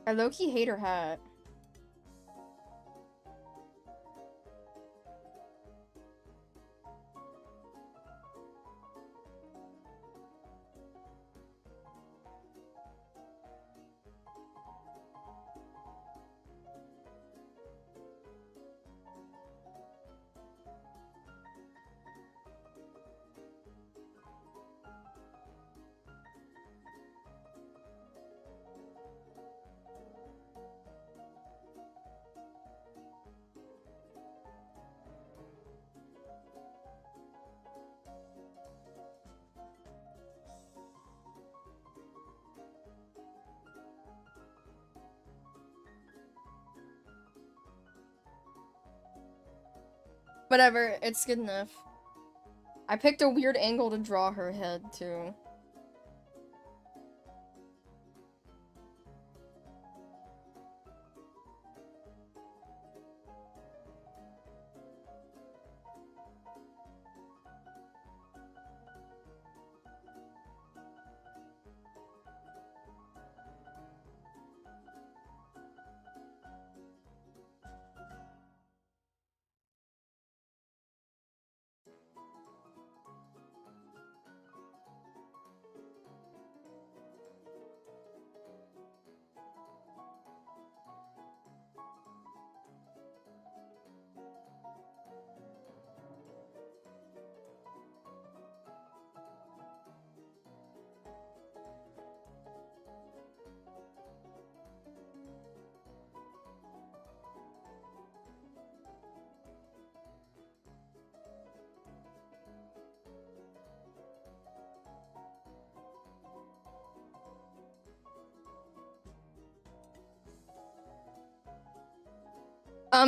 I low-key hate her hat. Whatever, it's good enough. I picked a weird angle to draw her head, too.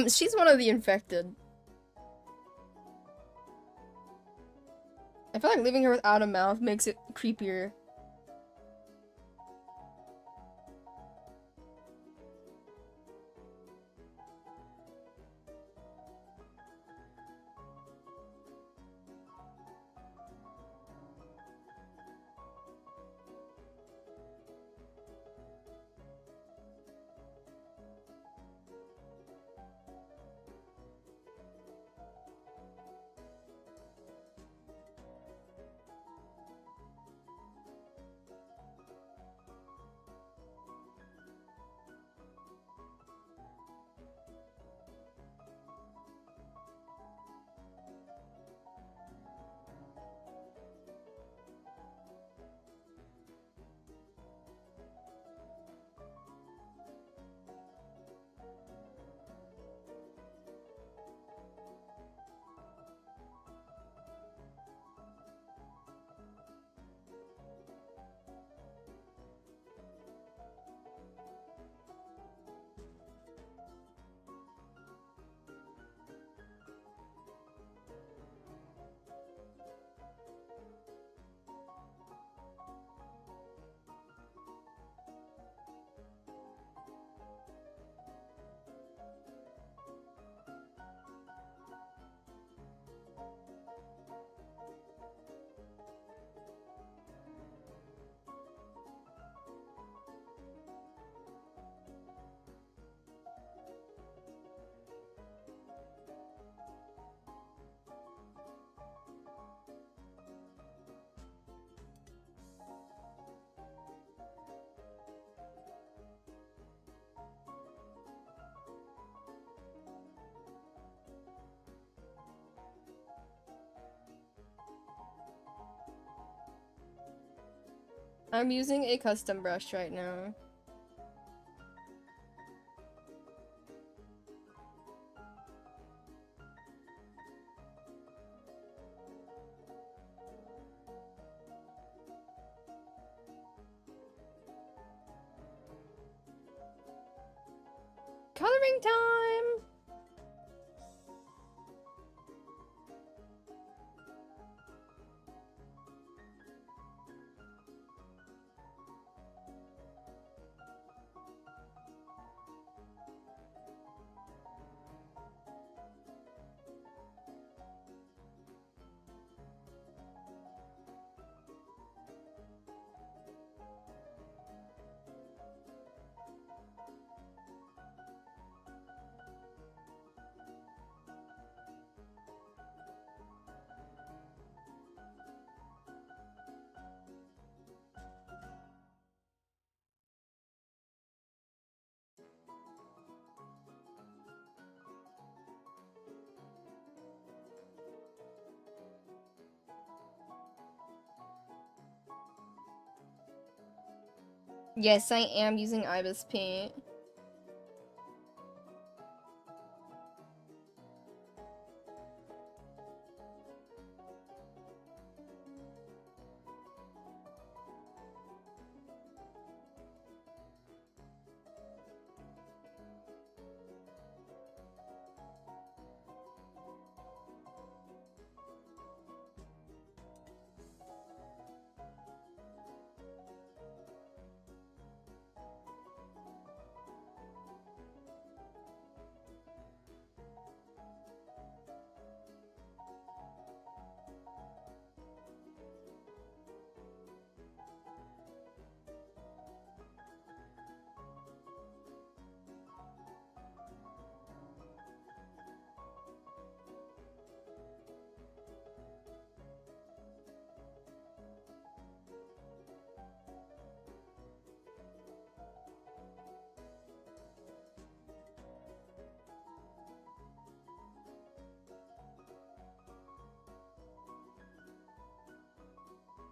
She's one of the infected. I feel like leaving her without a mouth makes it creepier. I'm using a custom brush right now. Coloring time! Yes, I am using Ibis paint.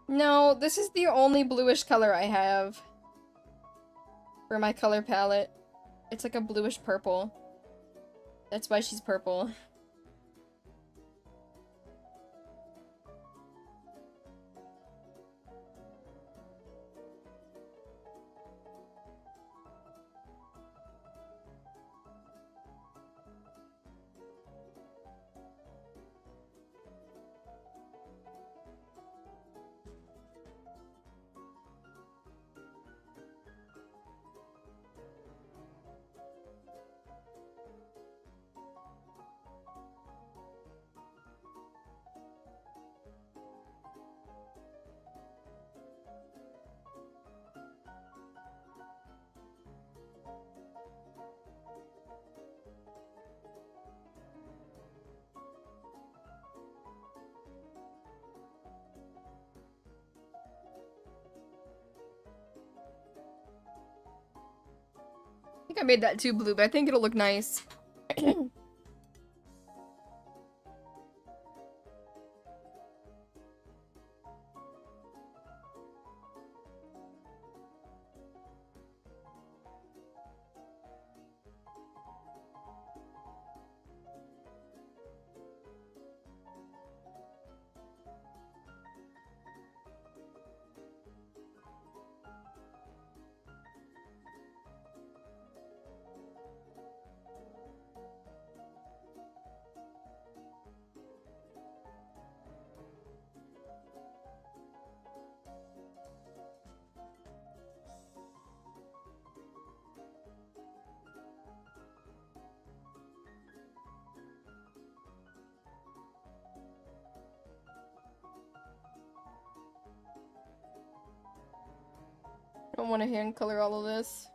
No, this is the only bluish color I have for my color palette. It's like a bluish purple. That's why she's purple. I think I made that too blue, but I think it'll look nice. I don't want to hand color all of this.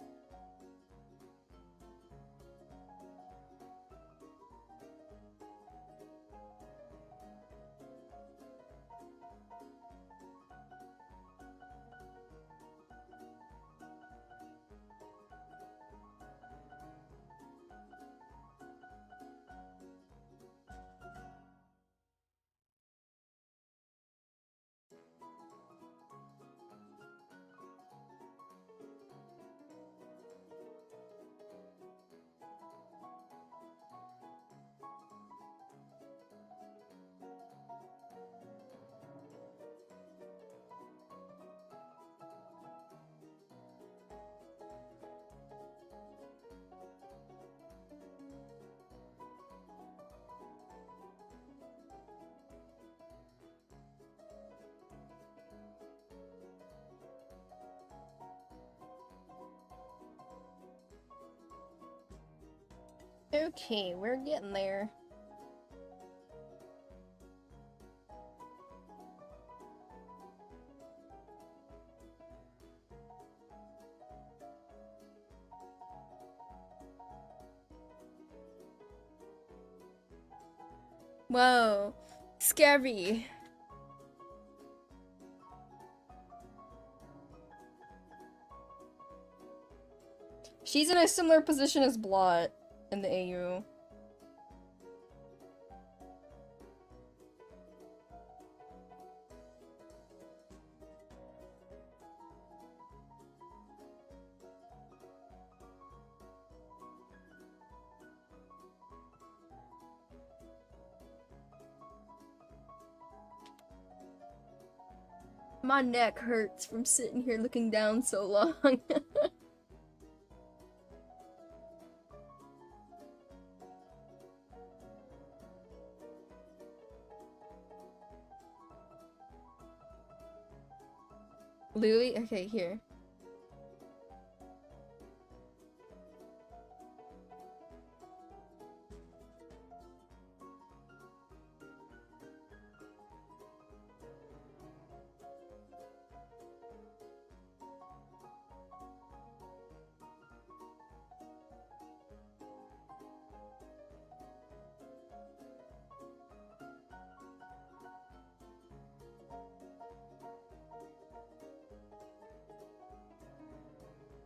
Okay, we're getting there. Whoa, scary. She's in a similar position as Blot in the AU. My neck hurts from sitting here looking down so long. Louis? Okay, here.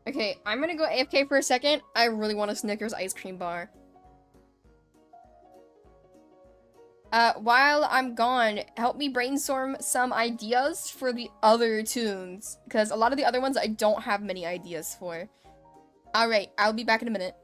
Okay, I'm gonna go AFK for a second. I really want a Snickers ice cream bar. While I'm gone, help me brainstorm some ideas for the other tunes, because a lot of the other ones I don't have many ideas for. Alright, I'll be back in a minute.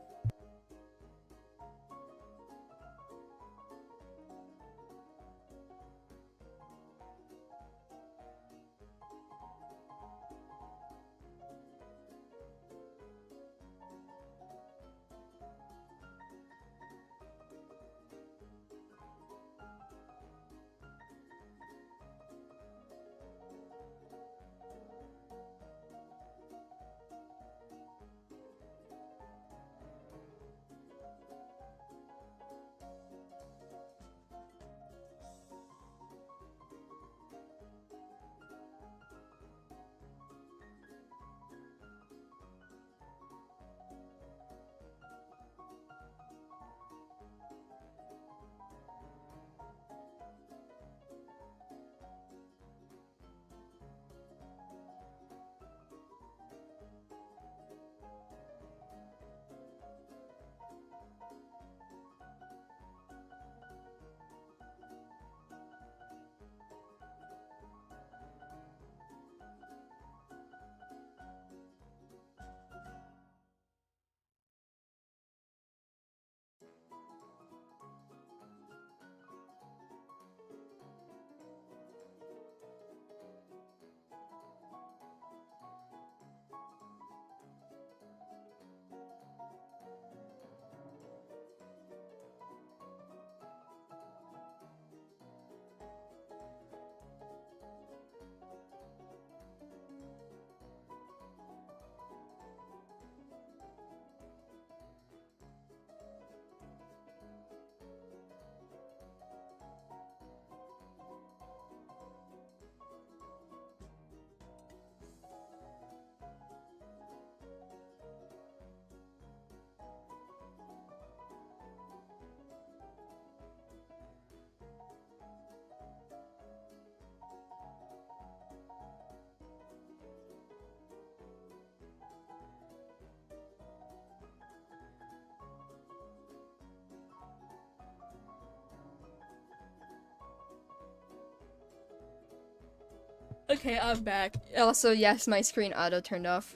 Okay, I'm back. Also, yes, my screen auto turned off.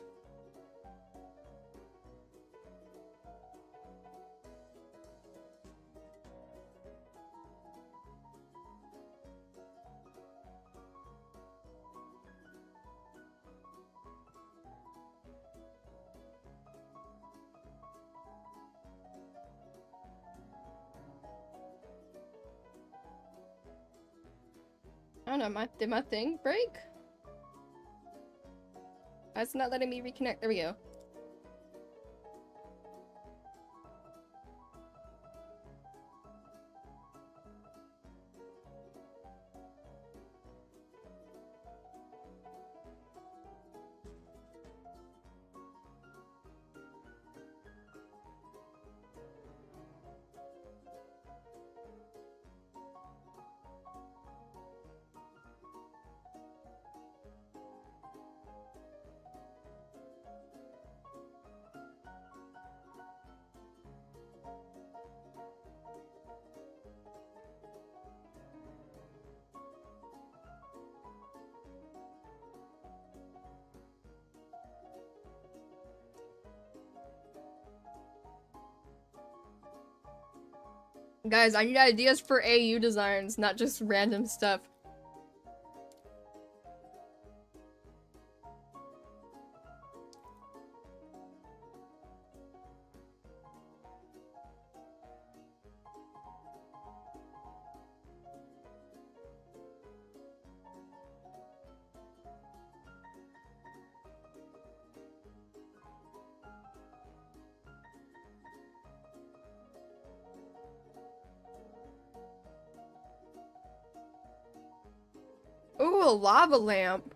I don't know, did my thing break? It's not letting me reconnect. There we go. Guys, I need ideas for AU designs, not just random stuff. Ooh, a lava lamp.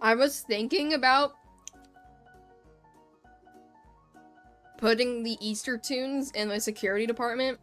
I was thinking about putting the Easter tunes in my security department.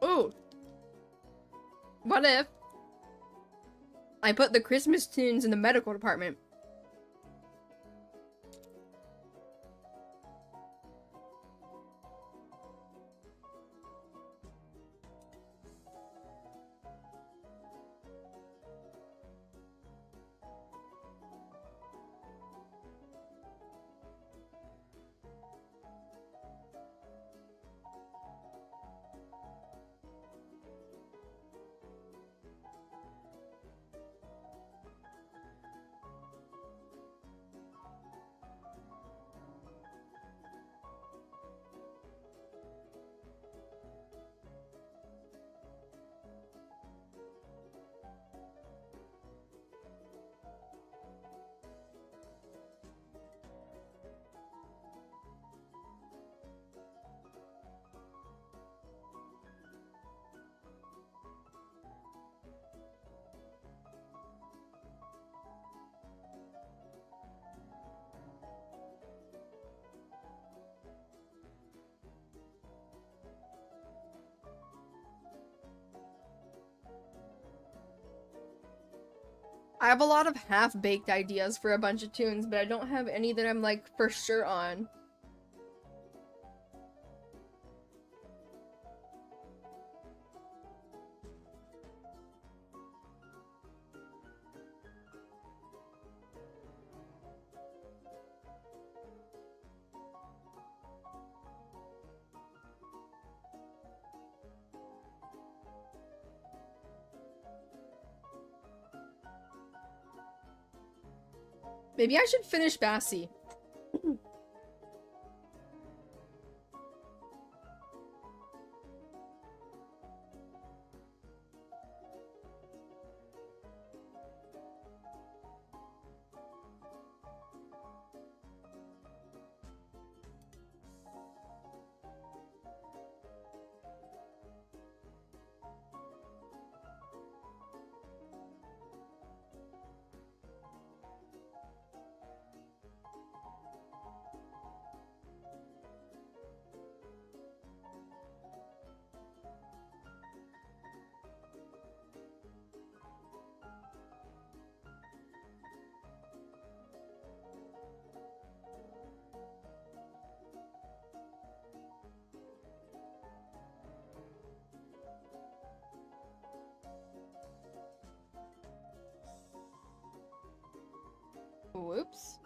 Ooh. What if I put the Christmas tunes in the medical department? I have a lot of half-baked ideas for a bunch of tunes, but I don't have any that I'm like for sure on. Maybe I should finish Bassie. Whoops.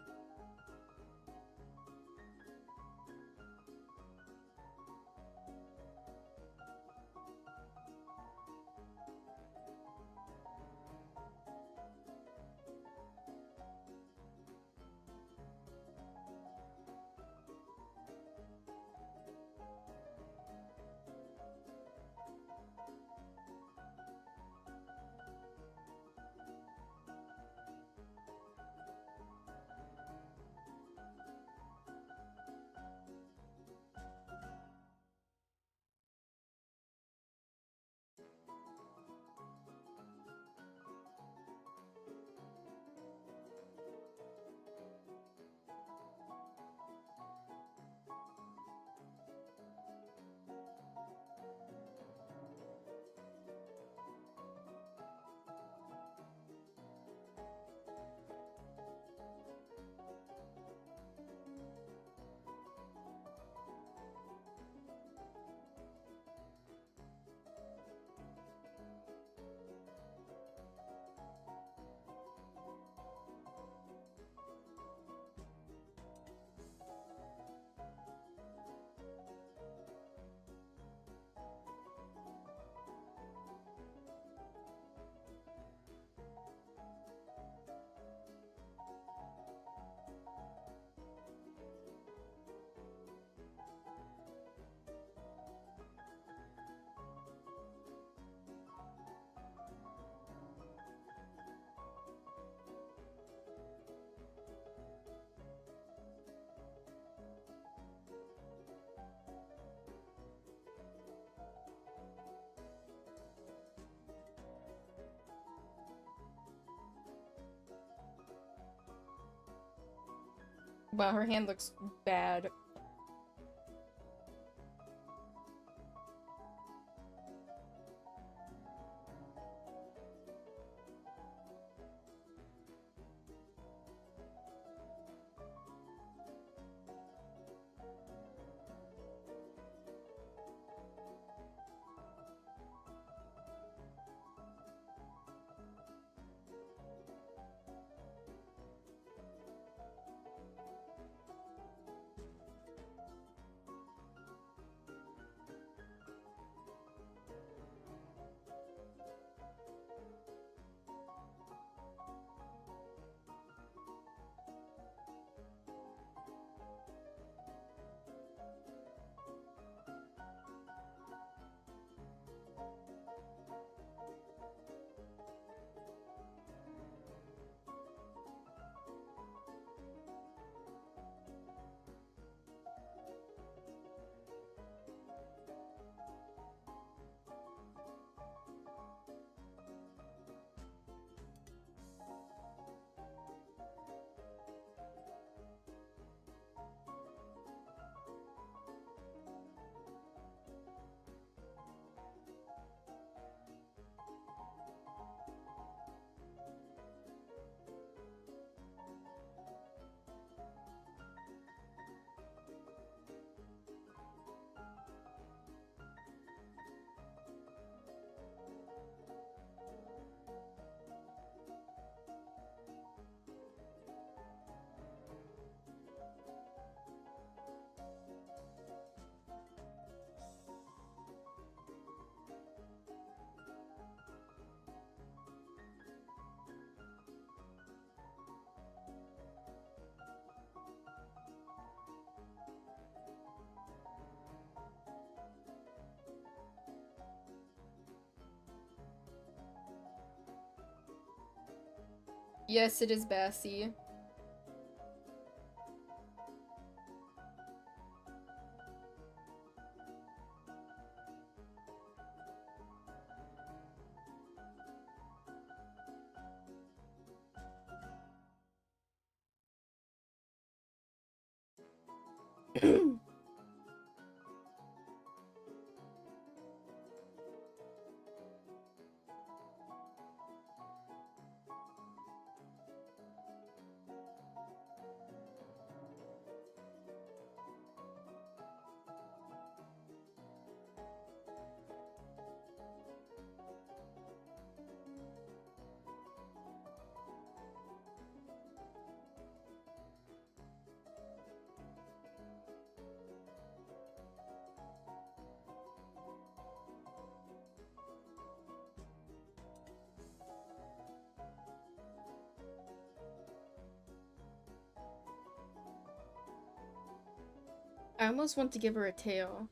Wow, her hand looks bad. Yes, it is Bassie. I almost want to give her a tail.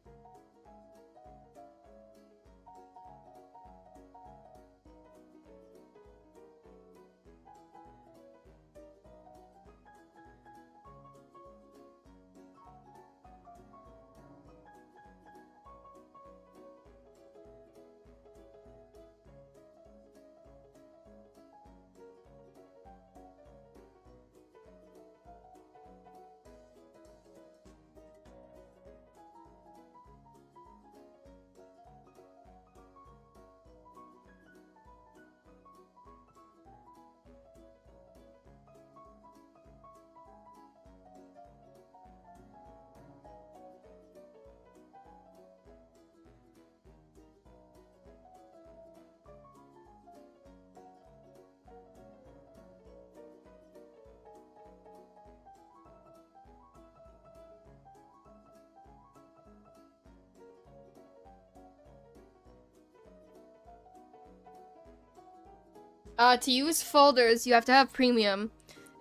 To use folders, you have to have premium,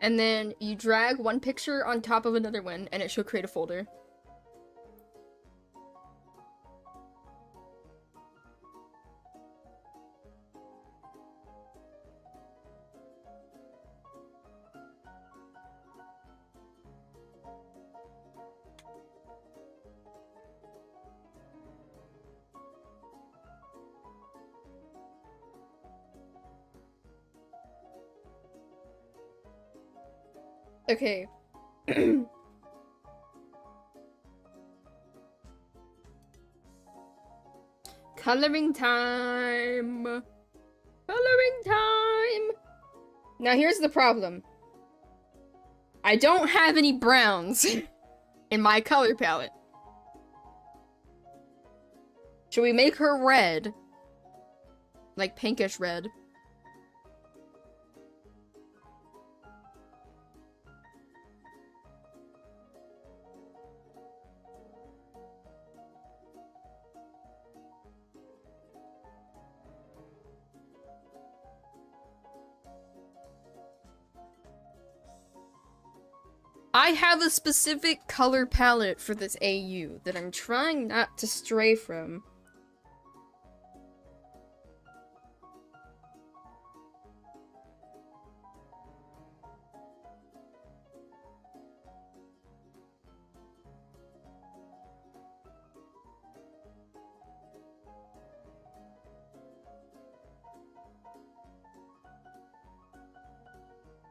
and then you drag one picture on top of another one, and it should create a folder. Okay. Coloring time! Coloring time! Now here's the problem. I don't have any browns in my color palette. Should we make her red? Like pinkish red. I have a specific color palette for this AU that I'm trying not to stray from.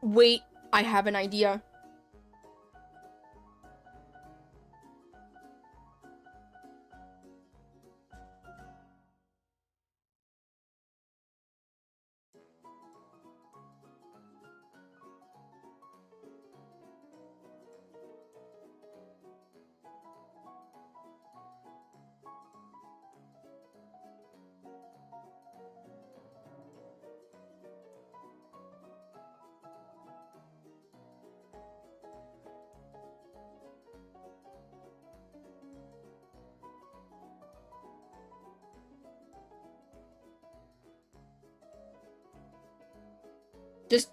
Wait, I have an idea.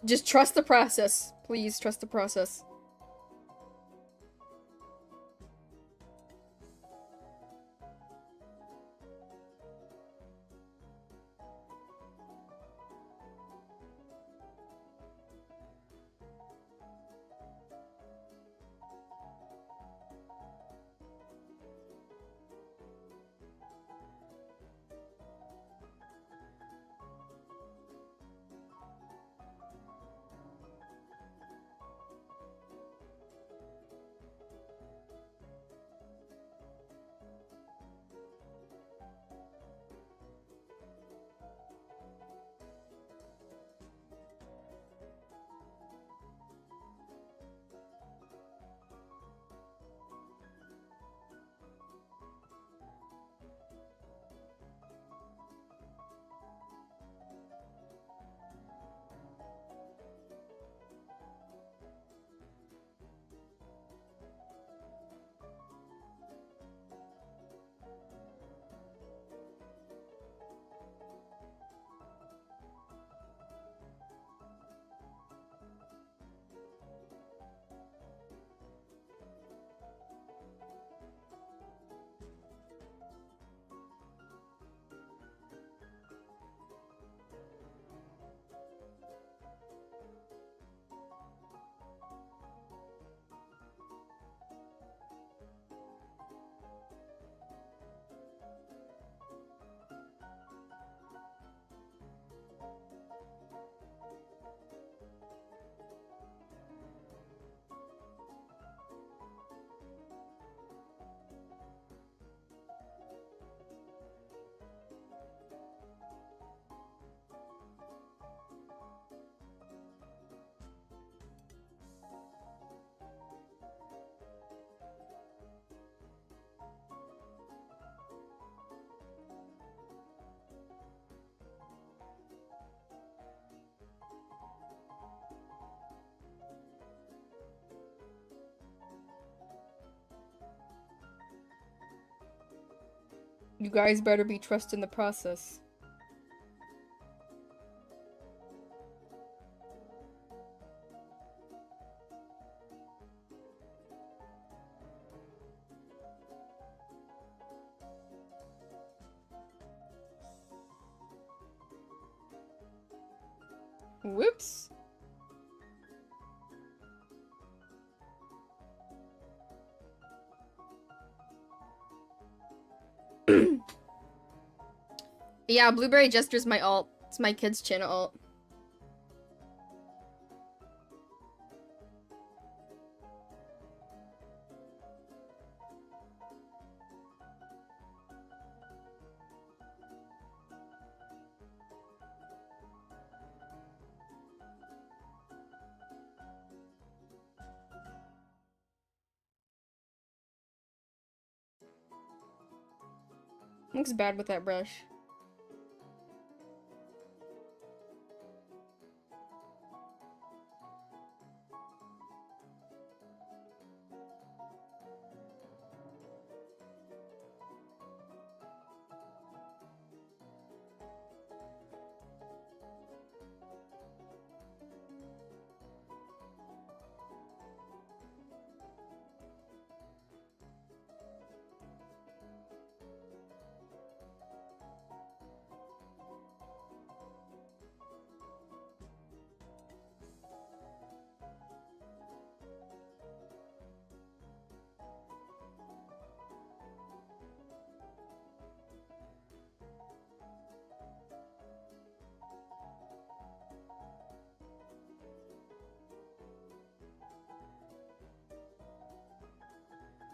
Just trust the process. Please trust the process. You guys better be trusting the process. Whoops. Yeah, Blueberry Jester's my alt. It's my kid's channel alt. Looks bad with that brush.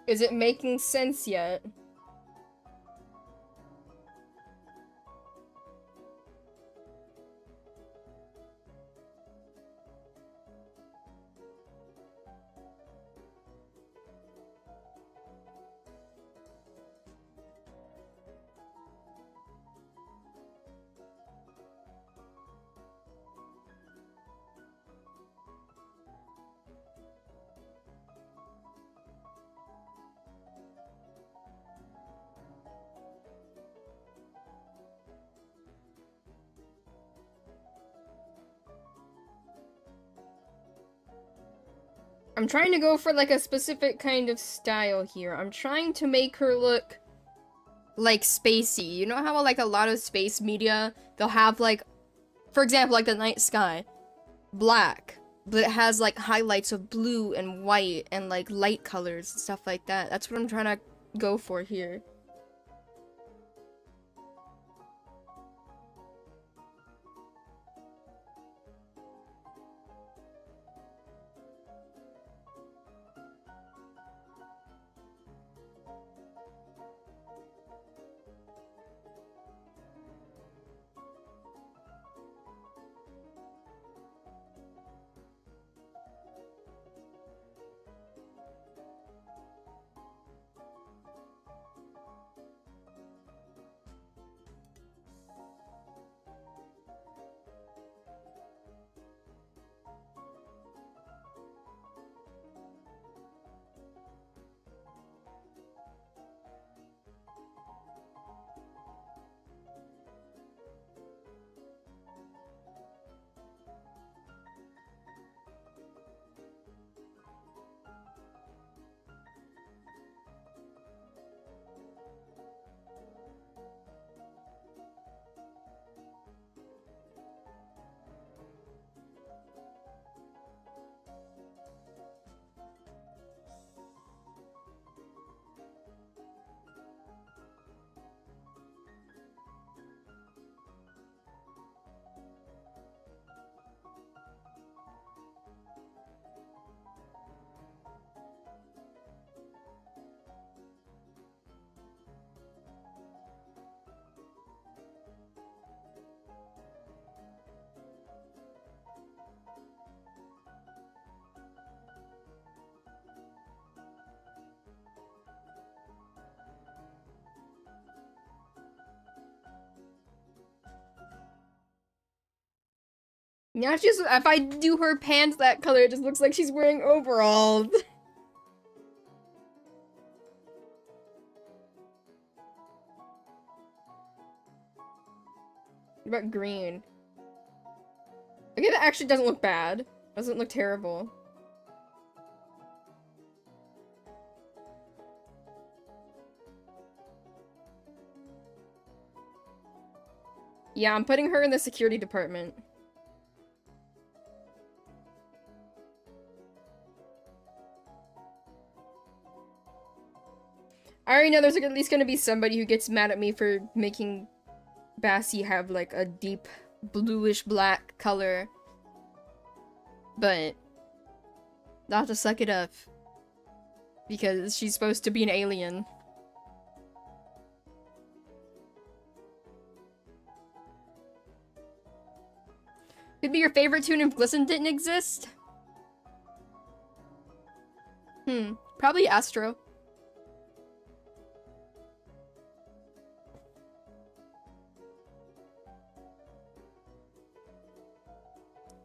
Is it making sense yet? I'm trying to go for like a specific kind of style here. I'm trying to make her look like spacey. You know how like a lot of space media, they'll have like, for example, like the night sky, black, but it has like highlights of blue and white and like light colors and stuff like that. That's what I'm trying to go for here. Yeah, she's, if I do her pants that color, it just looks like she's wearing overalls. What about green? Okay, that actually doesn't look bad. Doesn't look terrible. Yeah, I'm putting her in the security department. I already know there's like at least gonna be somebody who gets mad at me for making Bassie have like a deep bluish black color. But I'll have to suck it up. Because she's supposed to be an alien. Could be your favorite tune if Glisten didn't exist? Probably Astro.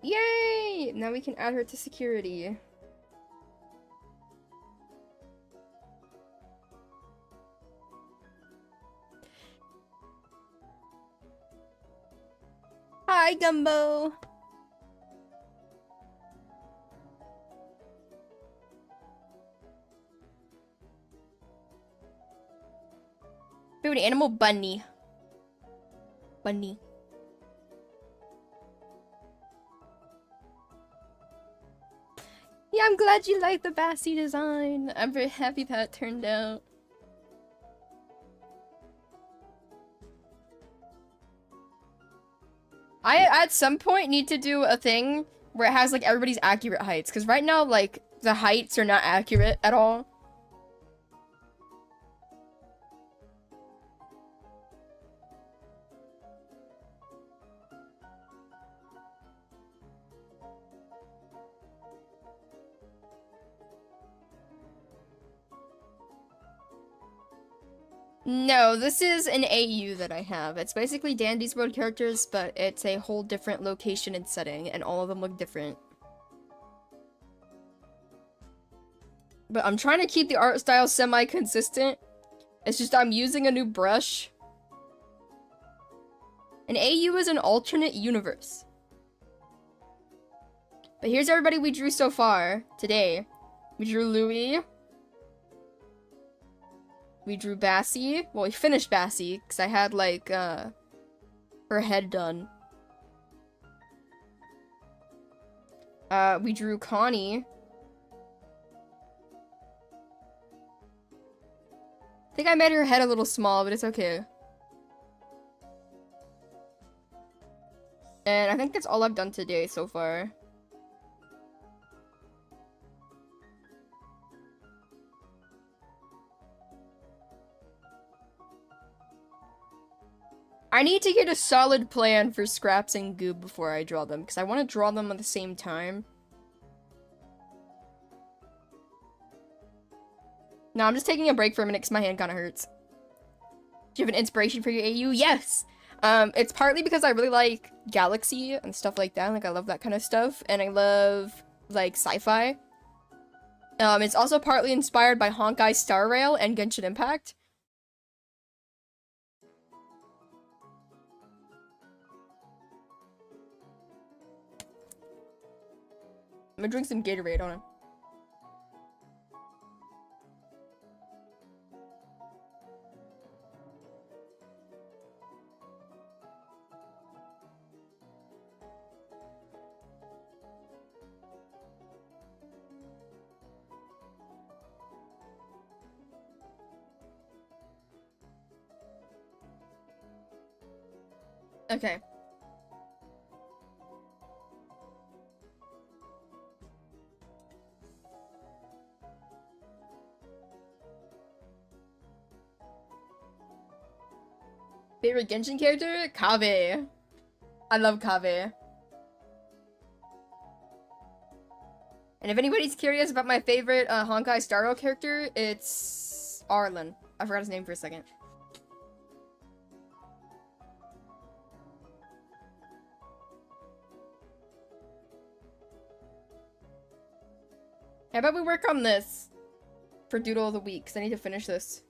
Yay! Now we can add her to security. Hi, Gumbo! Favorite animal? Bunny. Bunny. Yeah, I'm glad you like the Bassie design. I'm very happy that it turned out. I, at some point, need to do a thing where it has, like, everybody's accurate heights. Because right now, like, the heights are not accurate at all. No, this is an AU that I have. It's basically Dandy's World characters, but it's a whole different location and setting, and all of them look different. But I'm trying to keep the art style semi-consistent. It's just I'm using a new brush. An AU is an alternate universe. But here's everybody we drew so far today. We drew Louie. We drew Bassie. Well, we finished Bassie, because I had, like, her head done. We drew Connie. I think I made her head a little small, but it's okay. And I think that's all I've done today so far. I need to get a solid plan for Scraps and Goob before I draw them, because I want to draw them at the same time. No, I'm just taking a break for a minute because my hand kind of hurts. Do you have an inspiration for your AU? Yes! It's partly because I really like Galaxy and stuff like that. Like, I love that kind of stuff. And I love, like, sci-fi. It's also partly inspired by Honkai Star Rail and Genshin Impact. I'm gonna drink some Gatorade on it. Okay. Favorite Genshin character? Kaveh. I love Kaveh. And if anybody's curious about my favorite Honkai Star Rail character, it's Arlen. I forgot his name for a second. How about we work on this for Doodle of the Week, because I need to finish this.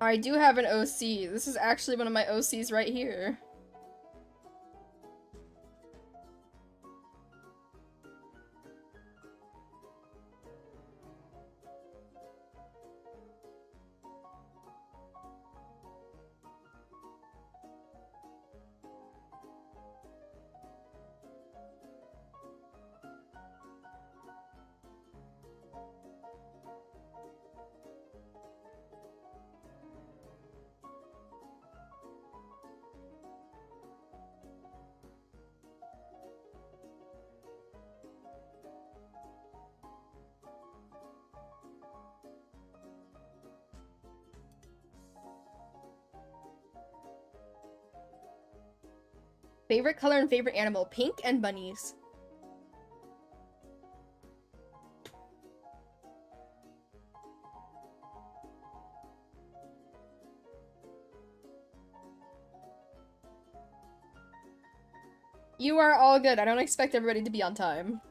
I do have an OC. This is actually one of my OCs right here. Favorite color and favorite animal? Pink and bunnies. You are all good. I don't expect everybody to be on time.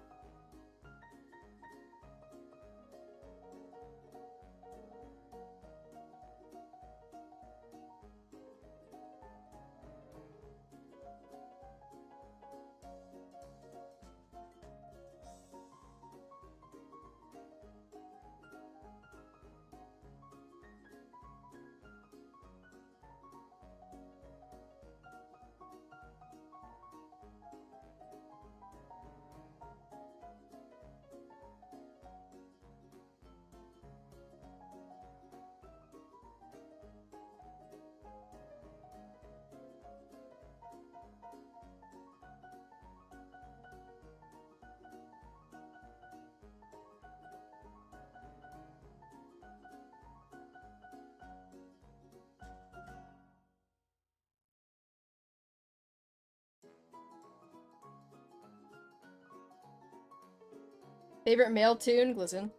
Favorite male tune? Glisten.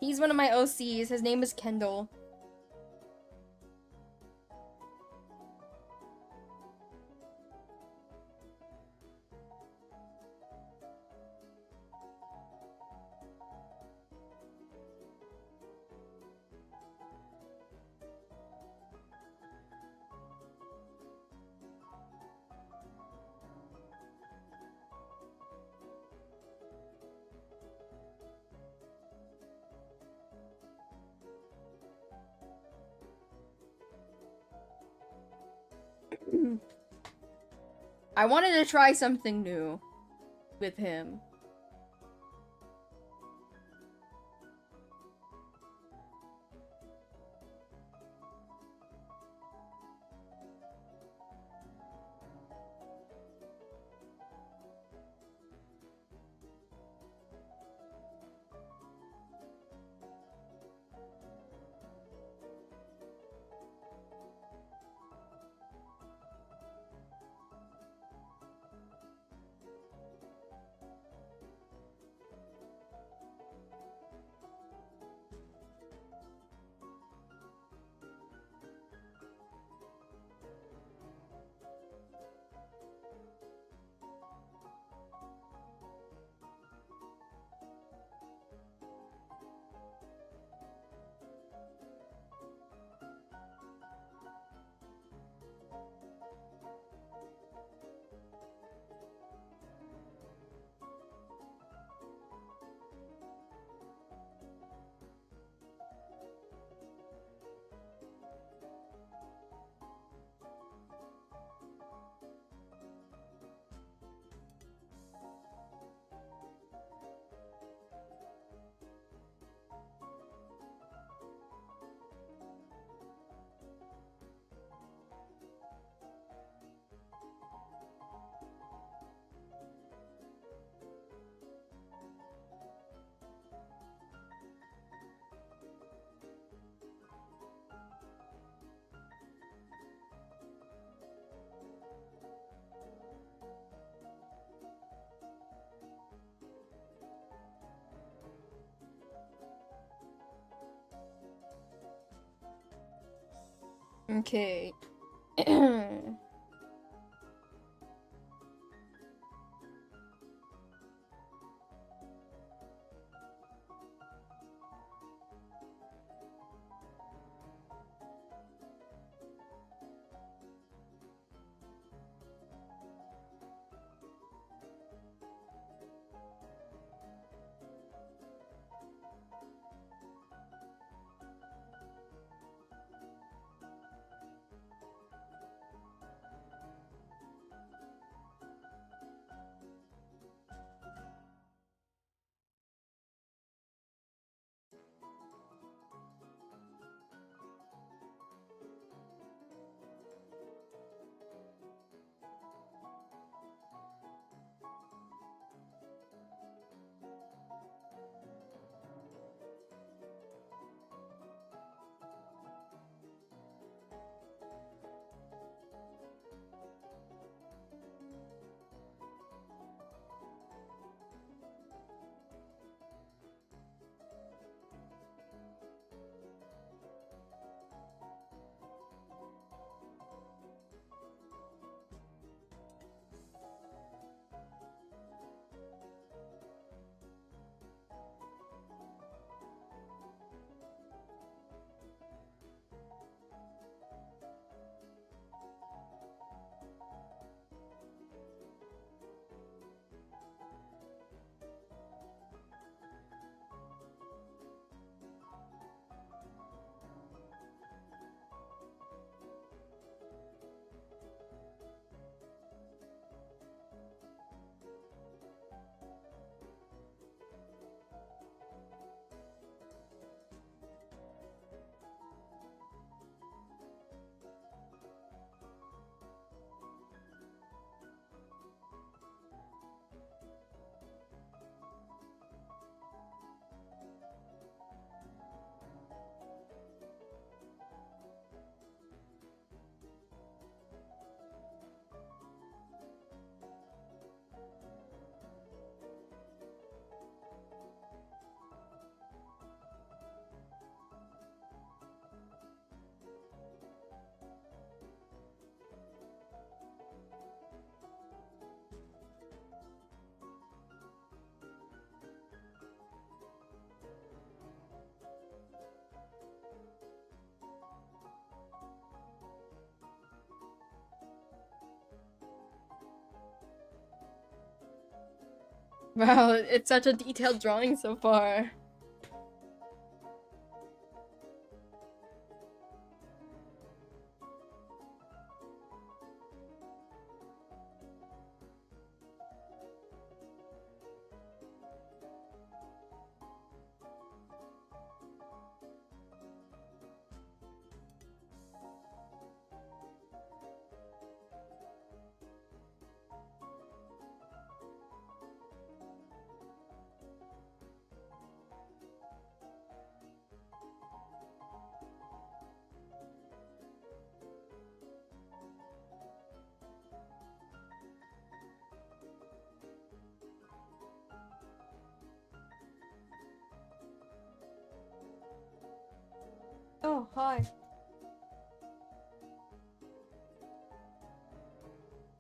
He's one of my OCs. His name is Kendall. I wanted to try something new with him. Okay. Wow, it's such a detailed drawing so far. Oh, hi.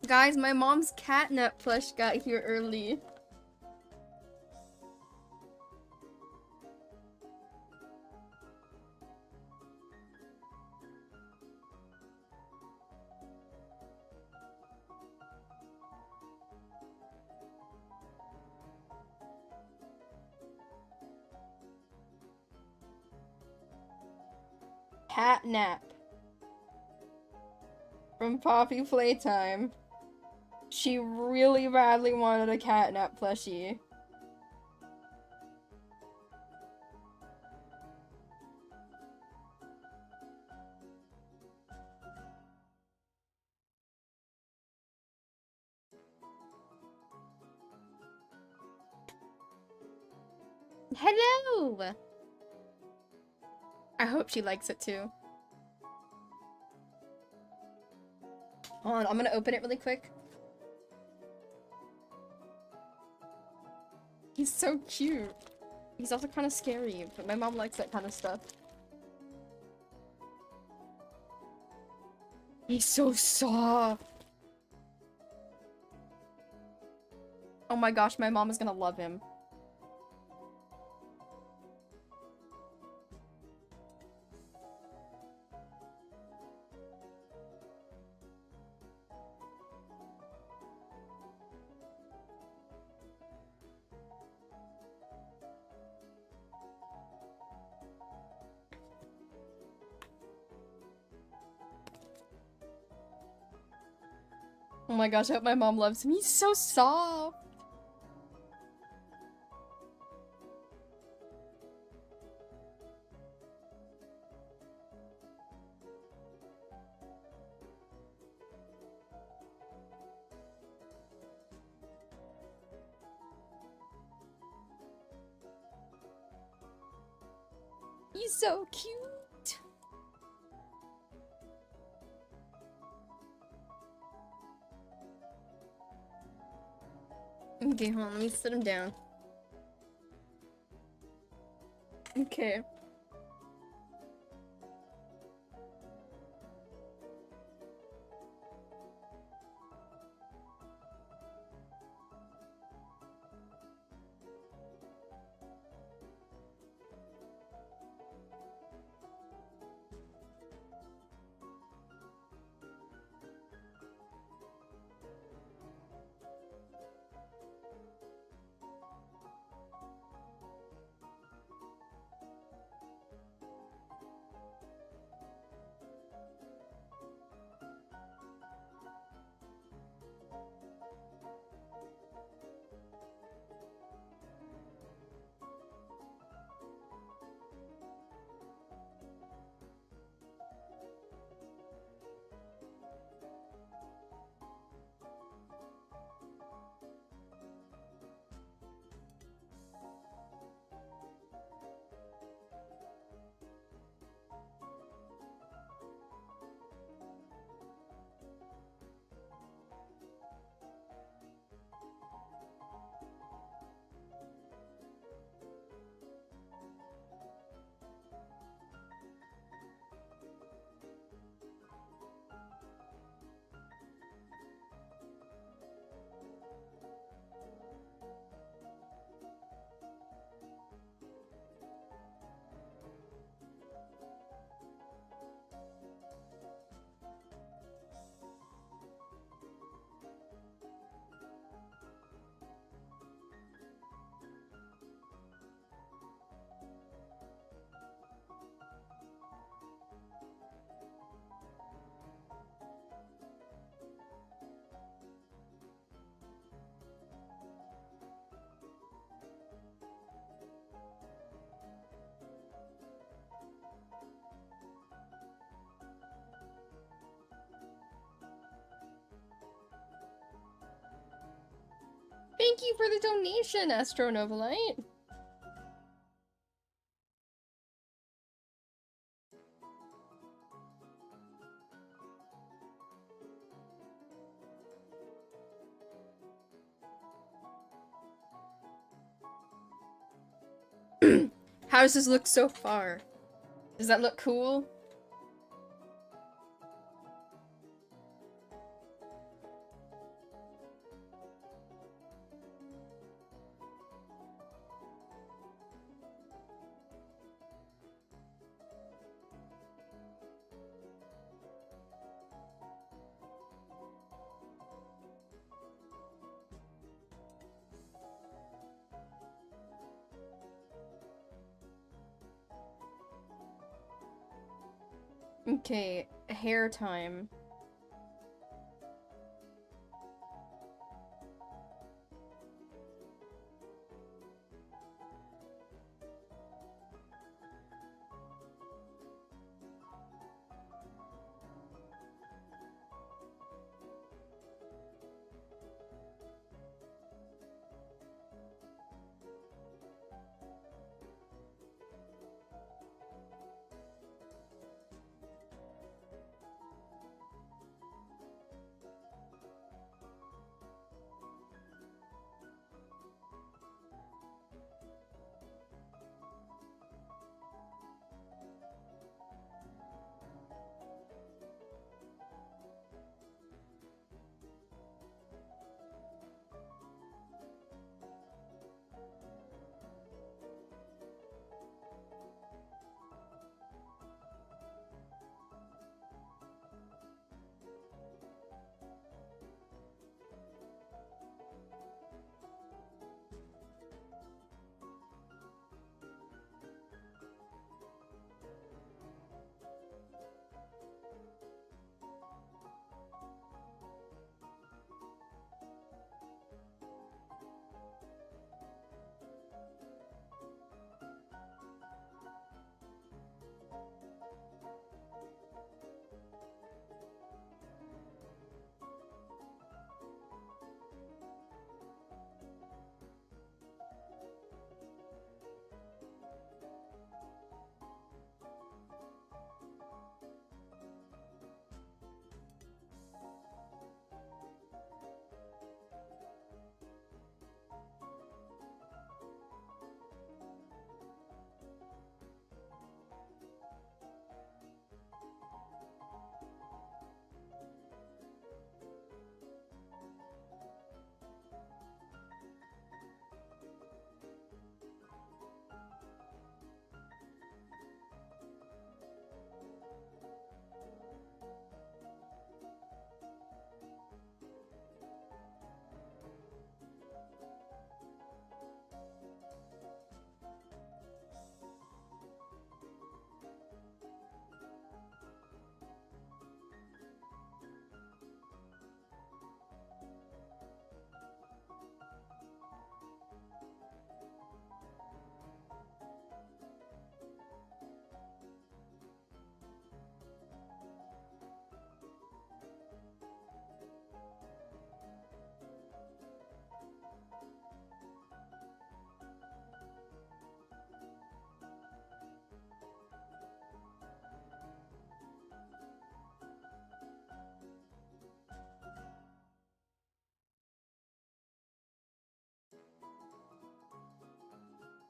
Guys, my mom's catnap plush got here early. Catnap. From Poppy Playtime. She really badly wanted a catnap plushie. Hello! I hope she likes it too. Hold on, I'm gonna open it really quick. He's so cute. He's also kind of scary, but my mom likes that kind of stuff. He's so soft. Oh my gosh, my mom is gonna love him. Oh my gosh, I hope my mom loves him. He's so soft. He's so cute. Okay, hold on, let me sit him down. Okay. thank you for the donation, Astronovolite. How does this look so far? Does that look cool? Okay, hair time.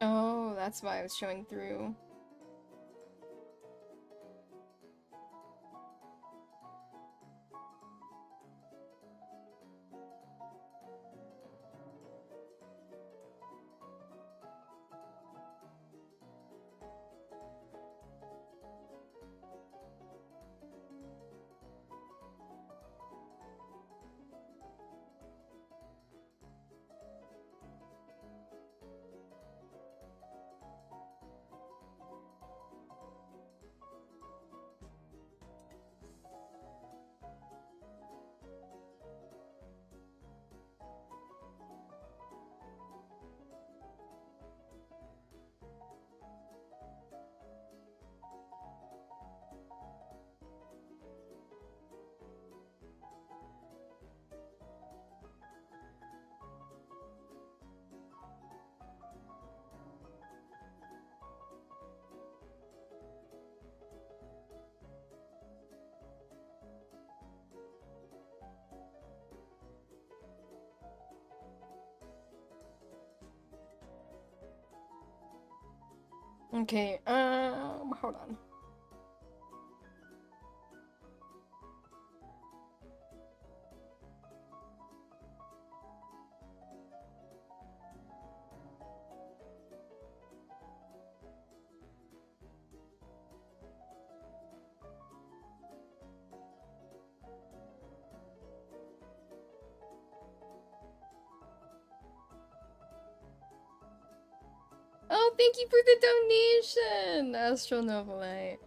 Oh, that's why I was showing through. Okay, hold on. Oh, thank you for the donation, Astronovolite.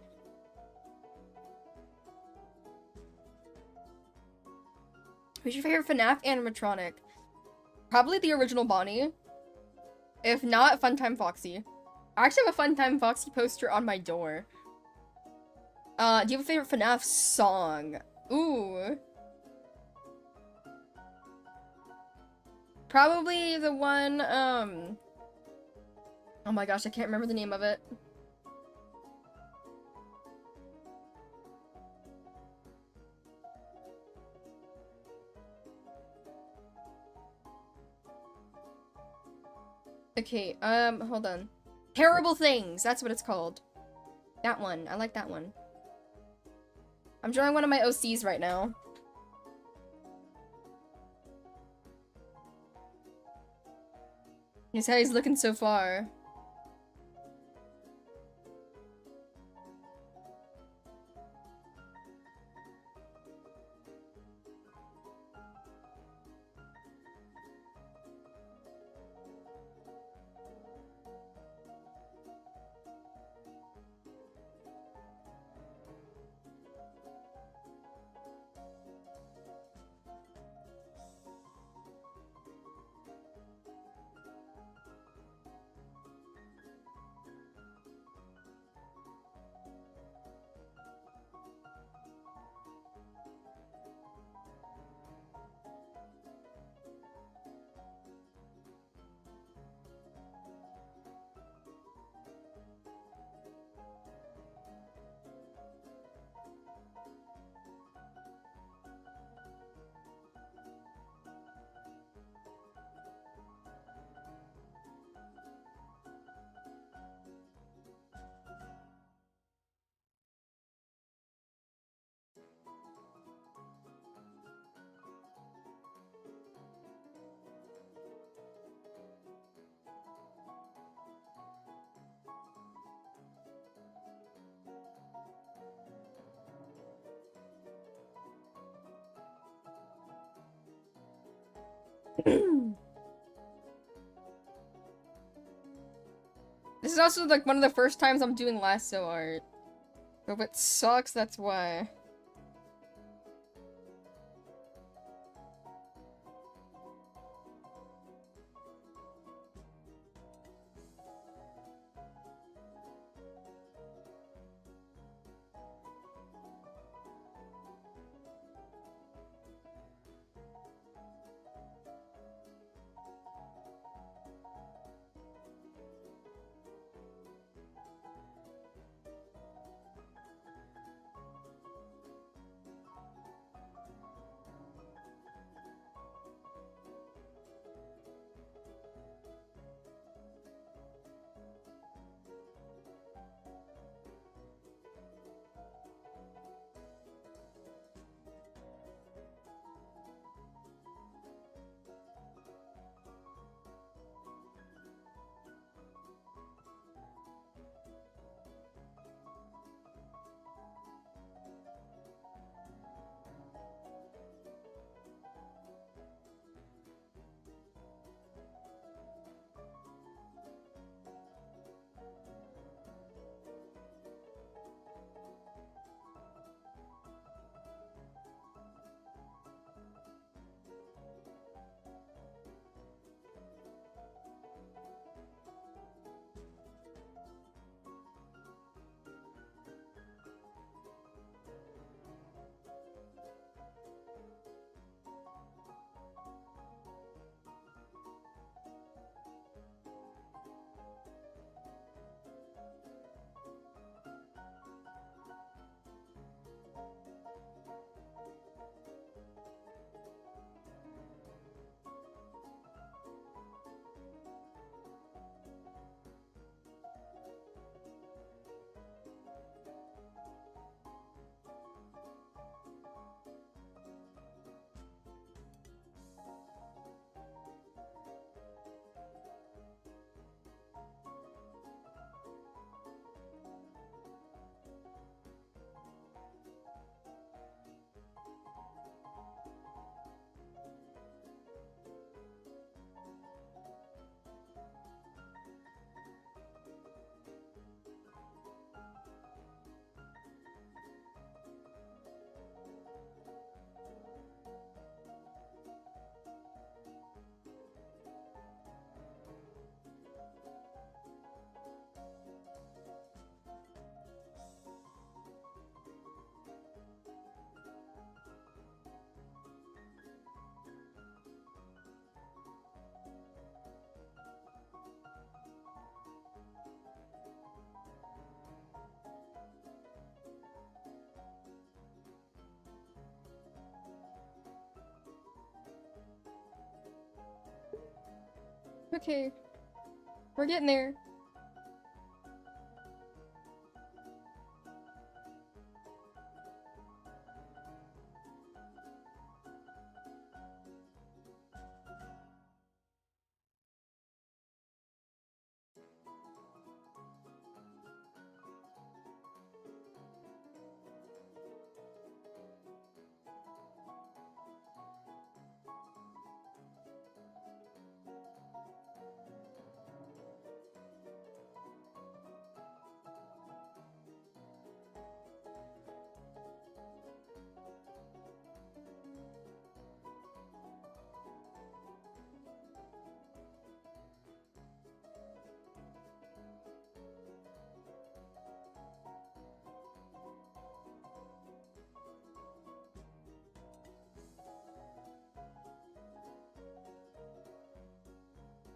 Who's your favorite FNAF animatronic? Probably the original Bonnie. If not, Funtime Foxy. I actually have a Funtime Foxy poster on my door. Do you have a favorite FNAF song? Ooh. Probably the one, oh my gosh, I can't remember the name of it. Okay, hold on. Terrible Things, that's what it's called. That one, I like that one. I'm drawing one of my OCs right now. He's how he's looking so far. This is also like one of the first times I'm doing lasso art. But if it sucks, that's why. Okay. We're getting there.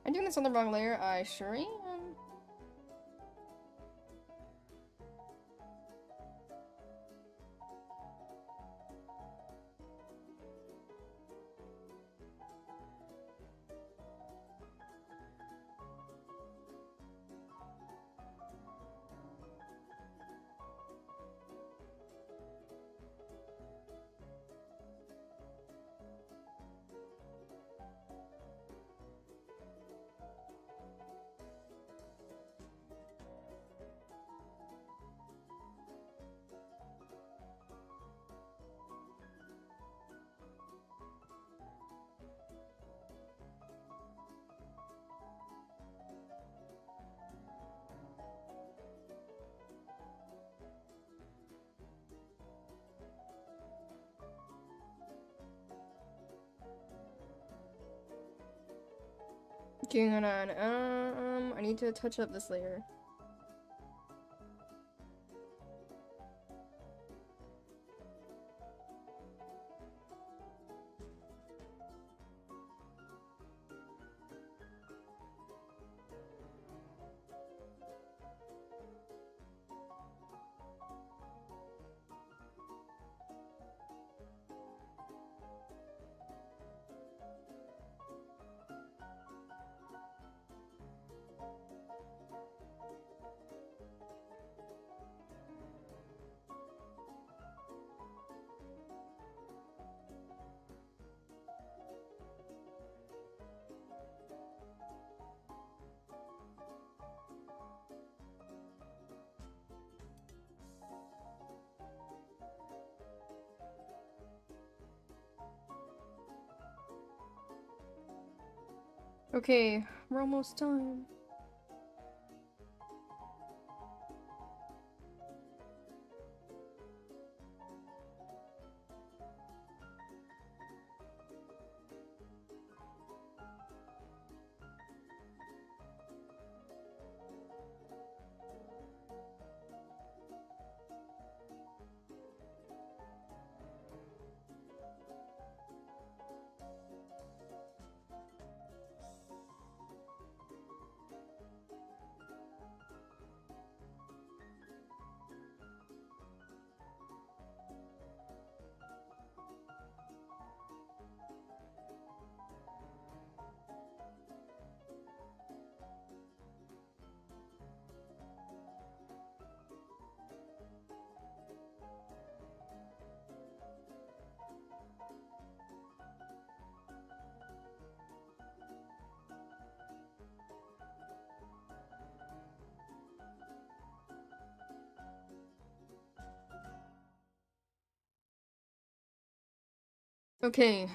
I'm doing this on the wrong layer. I sure am. Okay, hold on. I need to touch up this layer. Okay, we're almost done. Okay.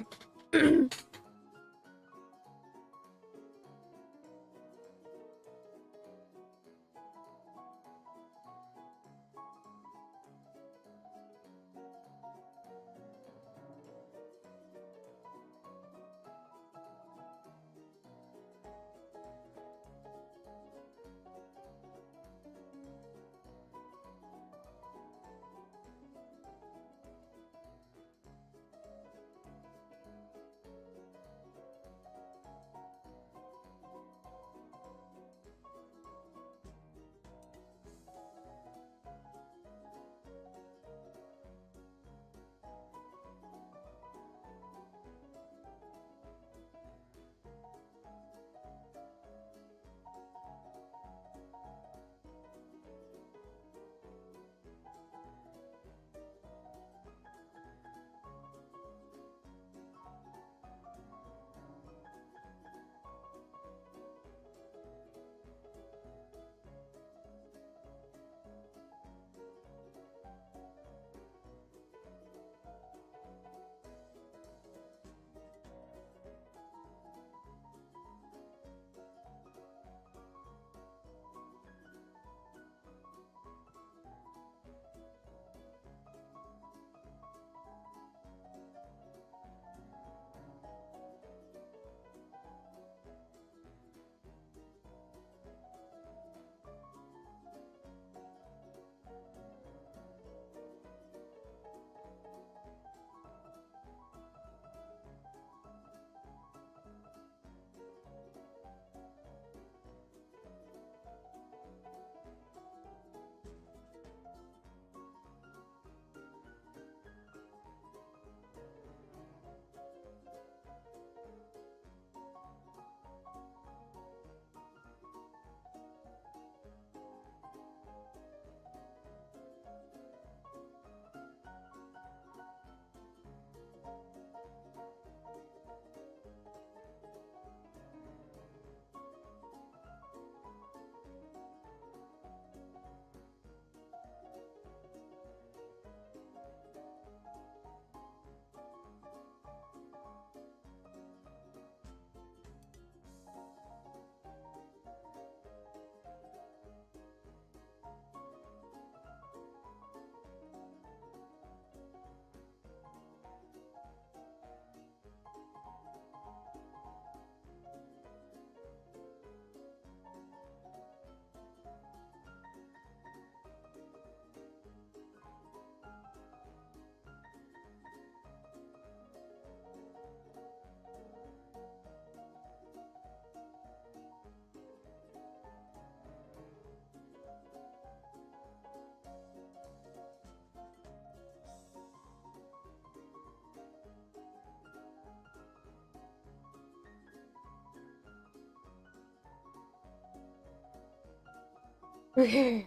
Okay.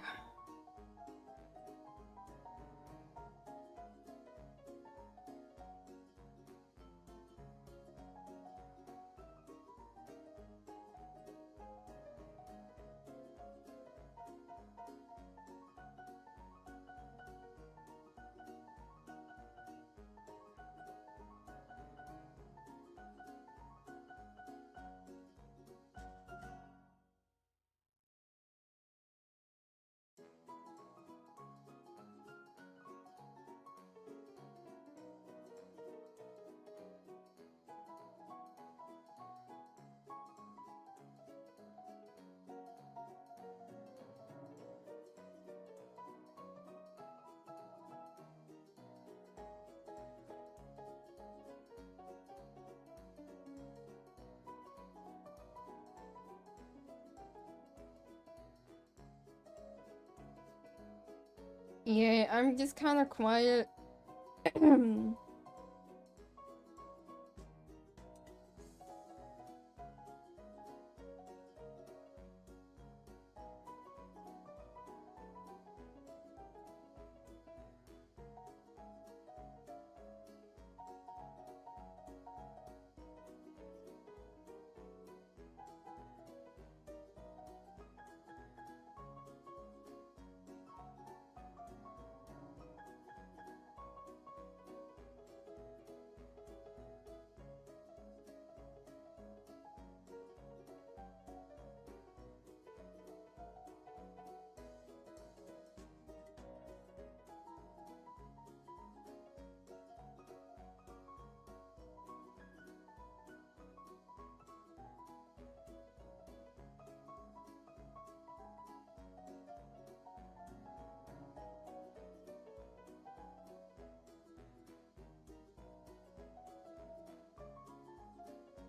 Yeah, I'm just kind of quiet.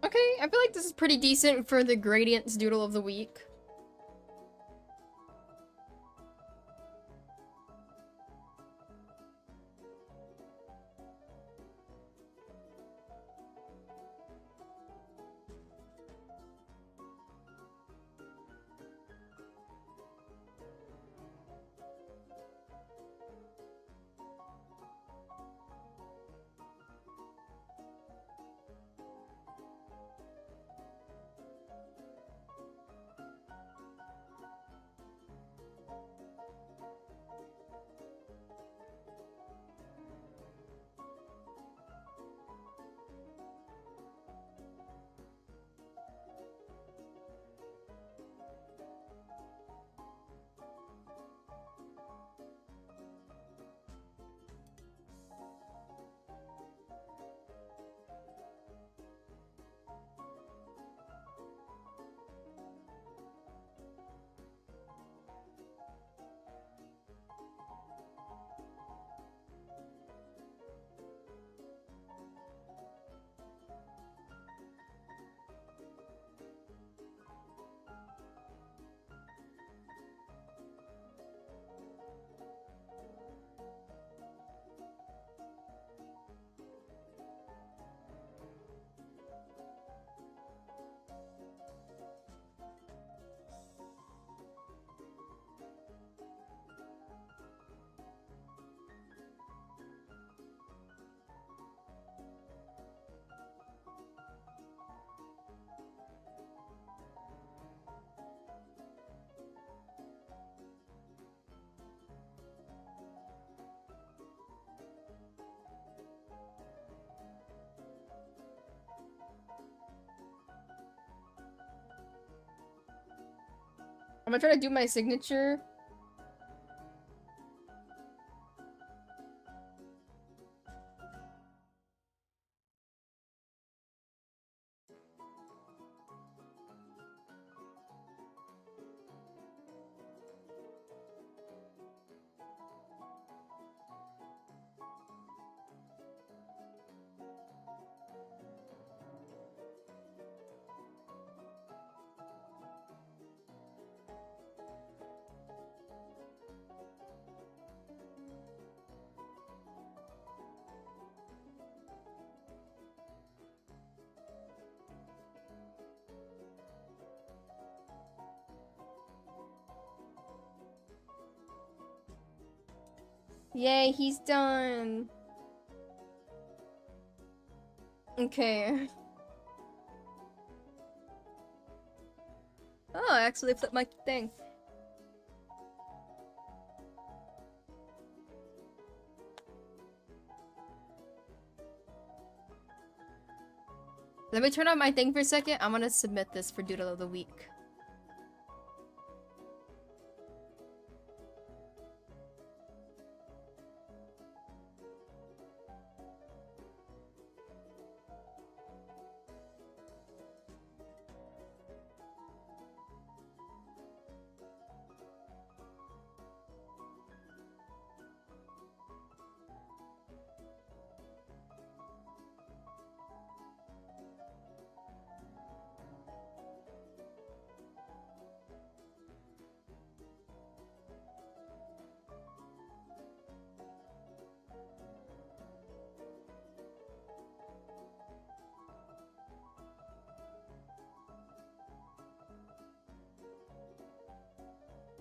Okay, I feel like this is pretty decent for the Gradient's Doodle of the Week. I'm gonna try to do my signature. Yay, he's done. Okay. Oh, I actually flipped my thing. Let me turn on my thing for a second. I'm gonna submit this for Doodle of the Week.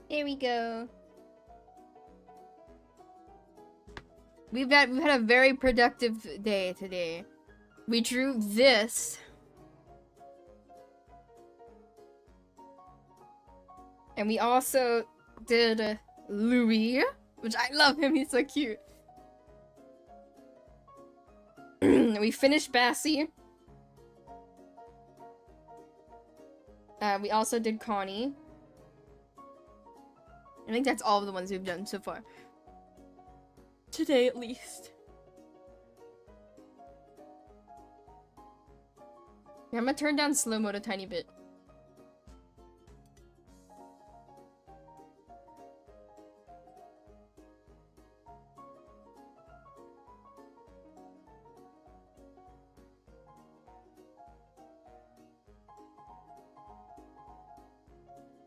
There we go. We've had a very productive day today. We drew this. And we also did Louis, which I love him, he's so cute. We finished Bassie. We also did Connie. I think that's all of the ones we've done so far. Today, at least. Yeah, I'm gonna turn down slow mode a tiny bit.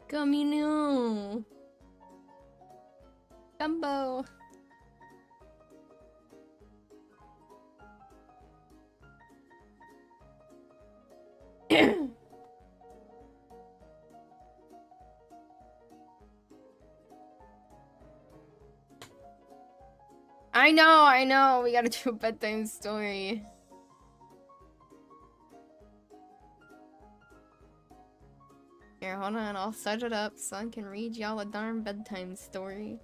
Camino. Gumbo. I know. We gotta do a bedtime story. Here, hold on. I'll set it up so I can read y'all a darn bedtime story.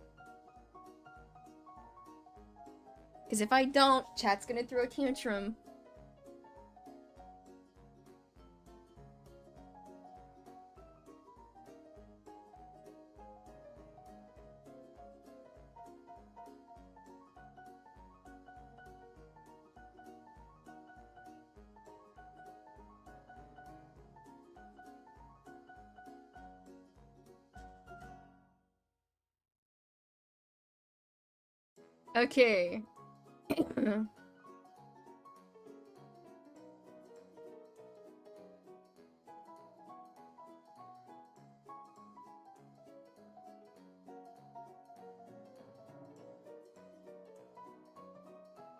Because if I don't, chat's gonna throw a tantrum. Okay.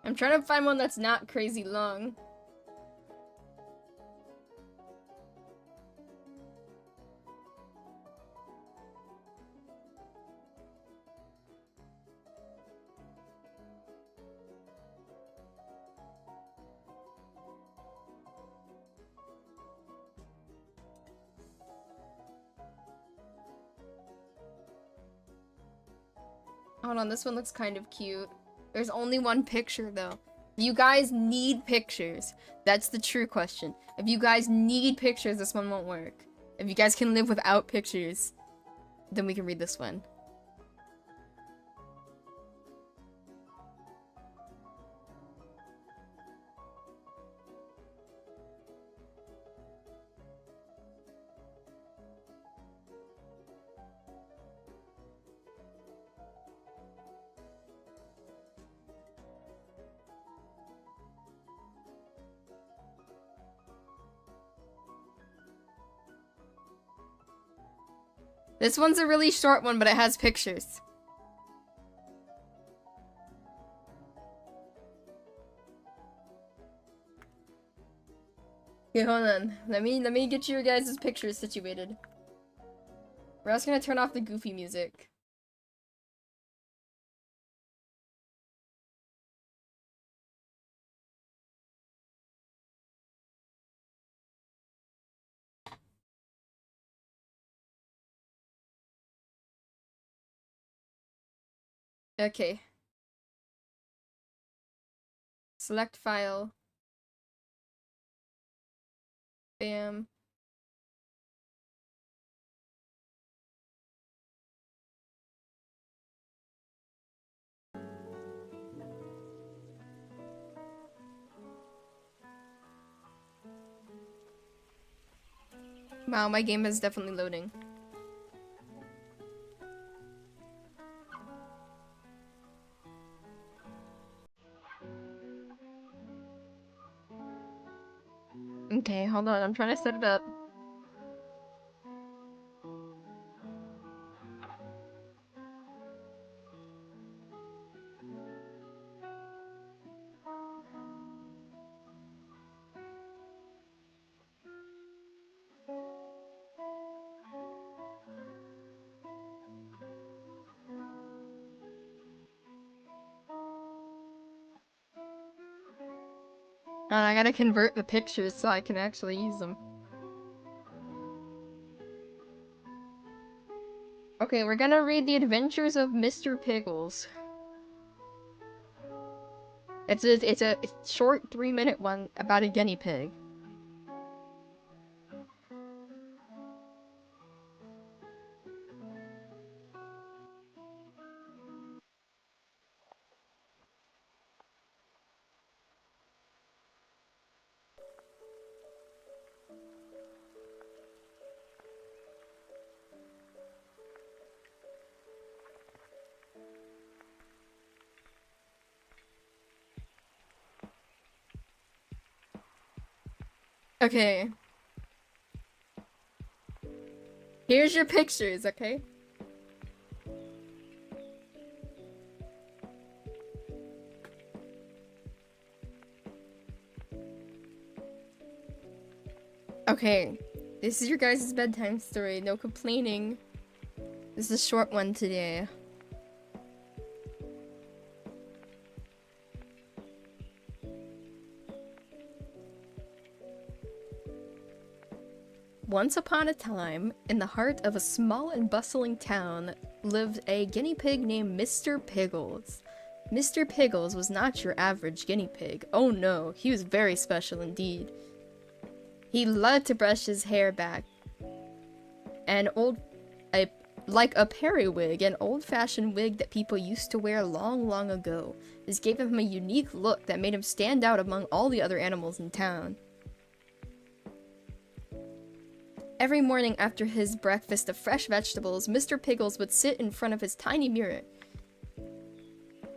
I'm trying to find one that's not crazy long. Hold on, this one looks kind of cute. There's only one picture, though. You guys need pictures. That's the true question. If you guys need pictures, this one won't work. If you guys can live without pictures, then we can read this one. This one's a really short one, but it has pictures. Okay, hold on. Let me get your guys' pictures situated. We're also gonna turn off the goofy music. Okay. Select file. Bam. Wow, my game is definitely loading. Okay, hold on. I'm trying to set it up. And I gotta convert the pictures so I can actually use them. Okay, we're gonna read The Adventures of Mr. Pickles. It's a short 3-minute one about a guinea pig. Okay. Here's your pictures, okay? Okay. This is your guys' bedtime story. No complaining. This is a short one today. Once upon a time, in the heart of a small and bustling town, lived a guinea pig named Mr. Pickles. Mr. Pickles was not your average guinea pig. Oh no, he was very special indeed. He loved to brush his hair back. Like a periwig, an old-fashioned wig that people used to wear long, long ago. This gave him a unique look that made him stand out among all the other animals in town. Every morning after his breakfast of fresh vegetables, Mr. Pickles would sit in front of his tiny mirror.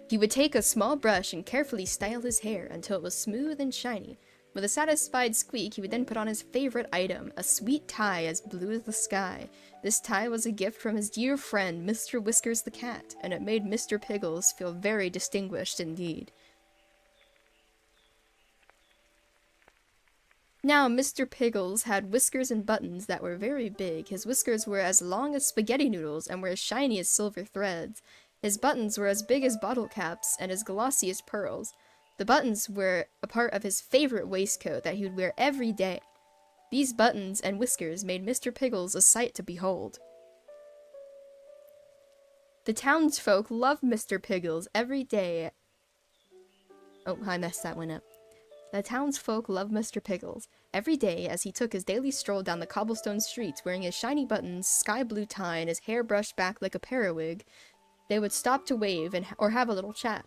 He would take a small brush and carefully style his hair until it was smooth and shiny. With a satisfied squeak, he would then put on his favorite item, a sweet tie as blue as the sky. This tie was a gift from his dear friend, Mr. Whiskers the cat, and it made Mr. Pickles feel very distinguished indeed. Now, Mr. Pickles had whiskers and buttons that were very big. His whiskers were as long as spaghetti noodles and were as shiny as silver threads. His buttons were as big as bottle caps and as glossy as pearls. The buttons were a part of his favorite waistcoat that he would wear every day. These buttons and whiskers made Mr. Pickles a sight to behold. The townsfolk loved Mr. Pickles every day. Oh, I messed that one up. The townsfolk loved Mr. Pickles every day as he took his daily stroll down the cobblestone streets wearing his shiny buttons, sky blue tie, and his hair brushed back like a periwig. They would stop to wave or have a little chat.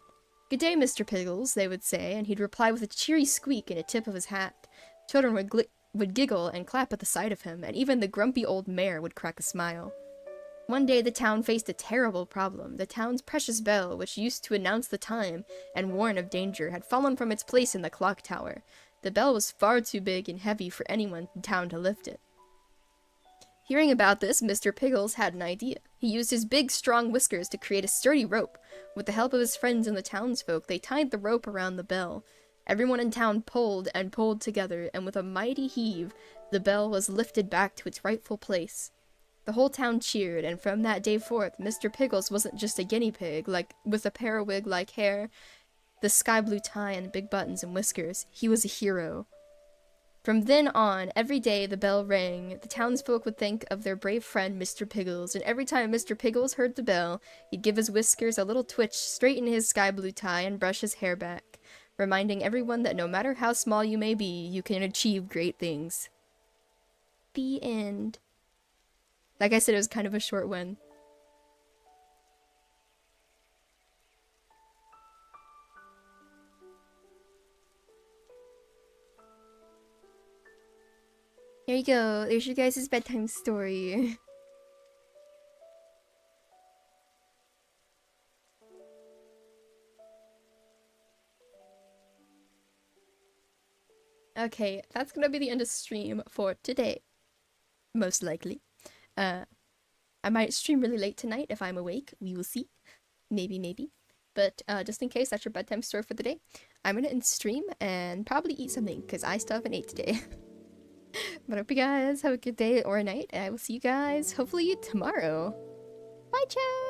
"Good day, Mr. Pickles," they would say, and he'd reply with a cheery squeak and a tip of his hat. Children would giggle and clap at the sight of him, and even the grumpy old mayor would crack a smile. One day the town faced a terrible problem. The town's precious bell, which used to announce the time and warn of danger, had fallen from its place in the clock tower. The bell was far too big and heavy for anyone in town to lift it. Hearing about this, Mr. Pickles had an idea. He used his big, strong whiskers to create a sturdy rope. With the help of his friends and the townsfolk, they tied the rope around the bell. Everyone in town pulled and pulled together, and with a mighty heave, the bell was lifted back to its rightful place. The whole town cheered, and from that day forth, Mr. Pickles wasn't just a guinea pig, with a periwig-like hair, the sky blue tie, and big buttons and whiskers. He was a hero. From then on, every day the bell rang. The townsfolk would think of their brave friend Mr. Piggles, and every time Mr. Piggles heard the bell, he'd give his whiskers a little twitch, straighten his sky blue tie, and brush his hair back, reminding everyone that no matter how small you may be, you can achieve great things. The end. Like I said, it was kind of a short one. There you go. There's your guys' bedtime story. Okay, that's gonna be the end of stream for today. Most likely. I might stream really late tonight if I'm awake. We will see. Maybe. But just in case, that's your bedtime story for the day. I'm gonna end stream and probably eat something because I still haven't ate today. But I hope you guys have a good day or a night, and I will see you guys hopefully tomorrow. Bye, chat!